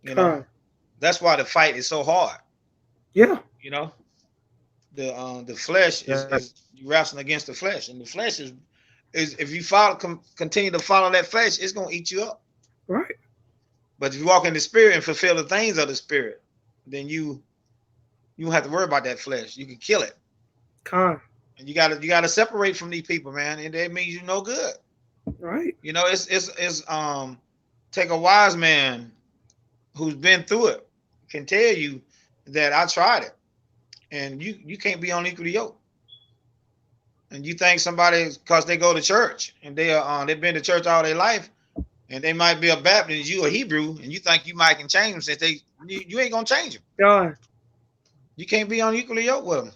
You know, Kai. that's why the fight is so hard. Yeah. You know, the flesh Yeah. is you wrestling against the flesh, and the flesh is if you continue to follow that flesh, it's gonna eat you up. Right. But if you walk in the spirit and fulfill the things of the spirit, then you don't have to worry about that flesh. You can kill it. Kai. And you gotta separate from these people, man. And that means you're no good. Right. You know, it's take a wise man who's been through it can tell you that I tried it, and you can't be unequally yoked. And you think somebody because they go to church and they've been to church all their life, and they might be a Baptist, you a Hebrew, and you think you might can change them since you ain't gonna change them. God. You can't be unequally yoked with them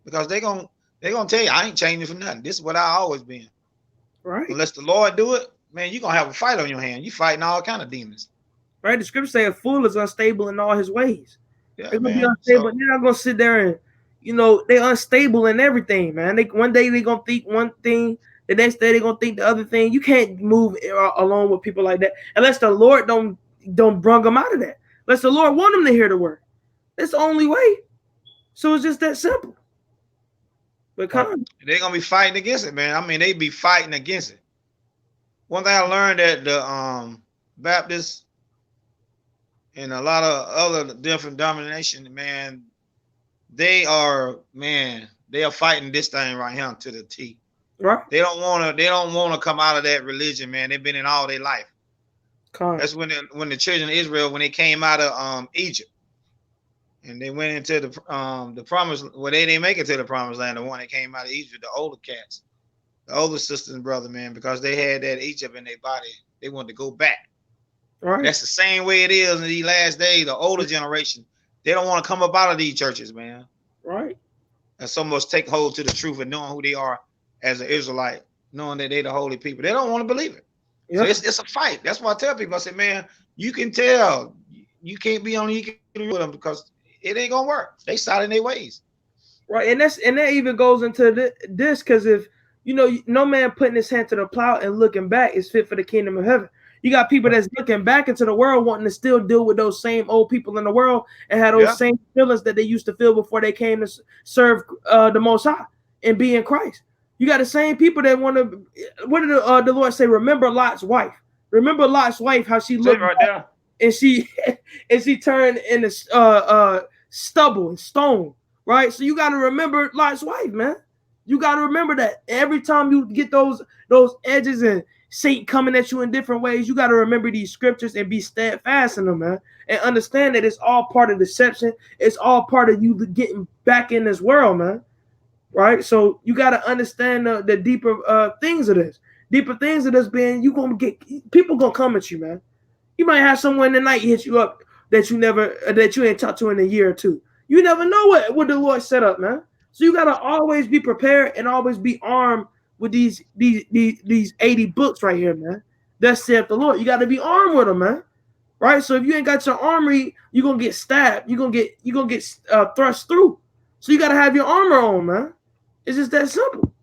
because they gonna tell you I ain't changing for nothing. This is what I always been. Right. Unless the Lord do it, man, you're gonna have a fight on your hand. You fighting all kind of demons. Right. The scripture say a fool is unstable in all his ways. Yeah, They're gonna be man. unstable. So They're not gonna sit there and they're unstable in everything, man. One day they're gonna think one thing, the next day they're gonna think the other thing. You can't move along with people like that unless the Lord don't bring them out of that. Unless the Lord want them to hear the word. That's the only way. So it's just that simple. But come they're gonna be fighting against it, man. I mean, they be fighting against it. One thing I learned that the Baptists and a lot of other different denominations, man, they are fighting this thing right here to the T. right. They don't wanna come out of that religion, man. They've been in all their life. Come. That's when the children of Israel, when they came out of Egypt and they went into the promise, well, they didn't make it to the promised land. The one that came out of Egypt, the older cats, the older sisters and brother, man, because they had that Egypt in their body, they wanted to go back. Right. That's the same way it is in these last days. The older generation, they don't want to come up out of these churches, man. Right. And so much take hold to the truth and knowing who they are as an Israelite, knowing that they're the holy people. They don't want to believe it. Yeah. So it's a fight. That's why I tell people, I say, man, you can tell you can't be on equal with them because it ain't gonna work. They side in their ways. Right. And that even goes into this because if no man putting his hand to the plow and looking back is fit for the kingdom of heaven. You got people that's looking back into the world wanting to still deal with those same old people in the world and have those same feelings that they used to feel before they came to serve the Most High and be in Christ. You got the same people that want to. What did the Lord say? Remember Lot's wife. Remember Lot's wife, how she looked right there, and she turned into stubble and stone. Right. So you got to remember Lot's wife, man. You got to remember that every time you get those edges and Satan coming at you in different ways, you got to remember these scriptures and be steadfast in them, man. And understand that it's all part of deception. It's all part of you getting back in this world, man. Right? So you got to understand the deeper things of this. Deeper things of this being you going to get people going to come at you, man. You might have someone tonight hit you up that you ain't talked to in a year or two. You never know what the Lord set up, man. So you gotta always be prepared and always be armed with these 80 books right here, man. Thus saith the Lord. You gotta be armed with them, man. Right? So if you ain't got your armory, you're gonna get stabbed. You're gonna get thrust through. So you gotta have your armor on, man. It's just that simple.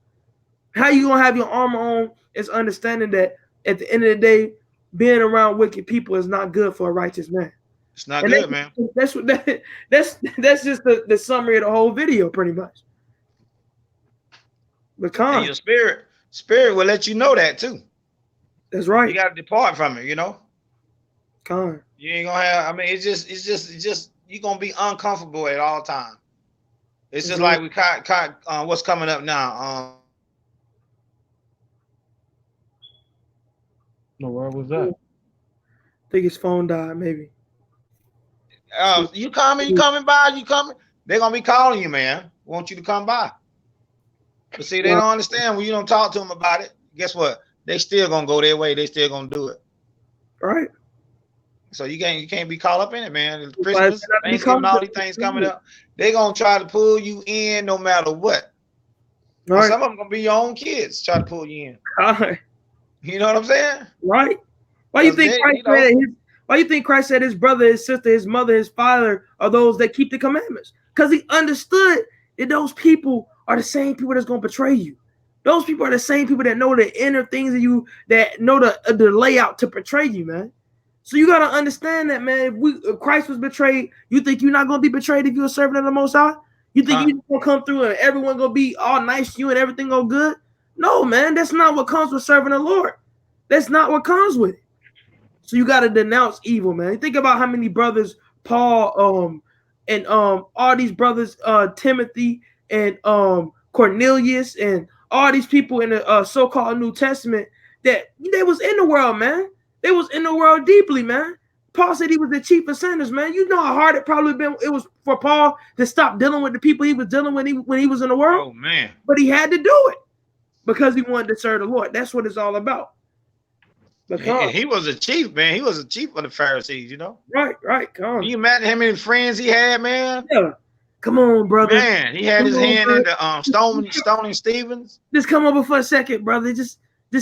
How you gonna have your armor on is understanding that at the end of the day, being around wicked people is not good for a righteous man. It's not And good, man. that's what that's just the summary of the whole video, pretty much. But And your spirit will let you know that too. that's right. You got to depart from it, you know. Con. You ain't gonna have. I mean, it's just you're gonna be uncomfortable at all times. It's just like we caught what's coming up now. No, where was that? I think his phone died, maybe. You coming by, you coming. They're gonna be calling you, man. Want you to come by. But see, they don't understand when you don't talk to them about it. Guess what? They still gonna go their way. They still gonna do it. Right. So you can't be caught up in it, man. Christmas, Thanksgiving, all these things coming up. They gonna try to pull you in no matter what. Right. Some of them gonna be your own kids try to pull you in. Right. You know what I'm saying? Right. Why you think why you think Christ said his brother, his sister, his mother, his father are those that keep the commandments? Because he understood that those people are the same people that's going to betray you. Those people are the same people that know the inner things of you, that know the layout to betray you, man. So you got to understand that, man. If Christ was betrayed, you think you're not going to be betrayed if you're a servant of the Most High? You think you're going to come through and everyone going to be all nice to you and everything go good? No, man. That's not what comes with serving the Lord. That's not what comes with it. So you got to denounce evil, man. Think about how many brothers, Paul, and all these brothers, Timothy and Cornelius and all these people in the so-called New Testament, that they was in the world, man. They was in the world deeply, man. Paul said he was the chief of sinners, man. You know how hard it was for Paul to stop dealing with the people he was dealing with when he was in the world. Oh man! But he had to do it because he wanted to serve the Lord. That's what it's all about. He was a chief, man. He was a chief of the Pharisees, you know. Right. Come on. Can you imagine how many friends he had, man? Yeah. Come on, brother. Man, he had his hand in the stoning Stevens. Just come over for a second, brother. Just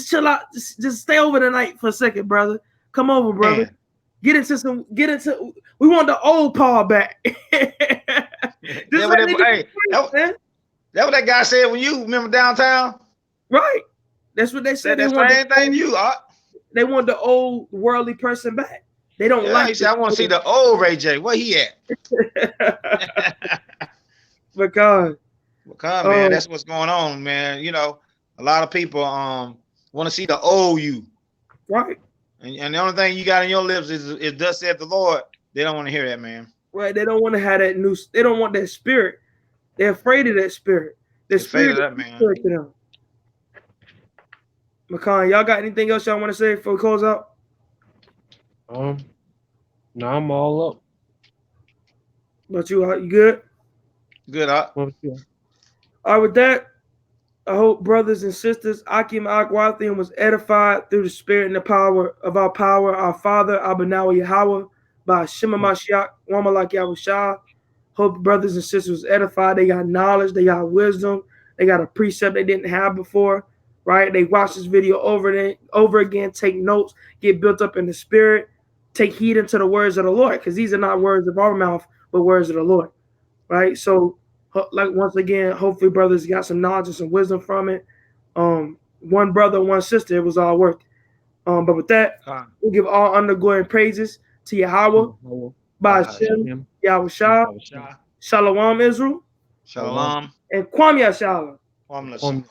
chill out. Just stay over the night for a second, brother. Come over, brother. Man. Get into. We want the old Paul back. That's what that guy said when you remember downtown. Right. That's what they said. That's the same thing you are. They want the old worldly person back. They don't like. He said, I want to see the old Ray J. Where he at? Because man, that's what's going on, man. You know, a lot of people want to see the old you. Right. And the only thing you got in your lips is thus saith the Lord. They don't want to hear that, man. Right. They don't want to have that new. They don't want that spirit. They're afraid of that spirit. They're afraid of that, man. McCon, y'all got anything else y'all want to say before we close out? No, I'm all up. But you good? Good up. All right, with that, I hope brothers and sisters, Akim Akwathian was edified through the spirit and the power of our Father, Abanawa Yahweh, by Shema Mashiach, Wamalak Yahushua. Hope brothers and sisters was edified. They got knowledge, they got wisdom, they got a precept they didn't have before. Right? They watch this video over again, take notes, get built up in the spirit, take heed into the words of the Lord, because these are not words of our mouth, but words of the Lord. Right? So, like once again, hopefully brothers got some knowledge and some wisdom from it. One brother, one sister, it was all worth it. But with that, we'll give all honor, glory, and praises to Yahweh, by Hashem, Yahushua, Shalom Israel, Shalom, and Kwam Yashala. Kwam Yashala.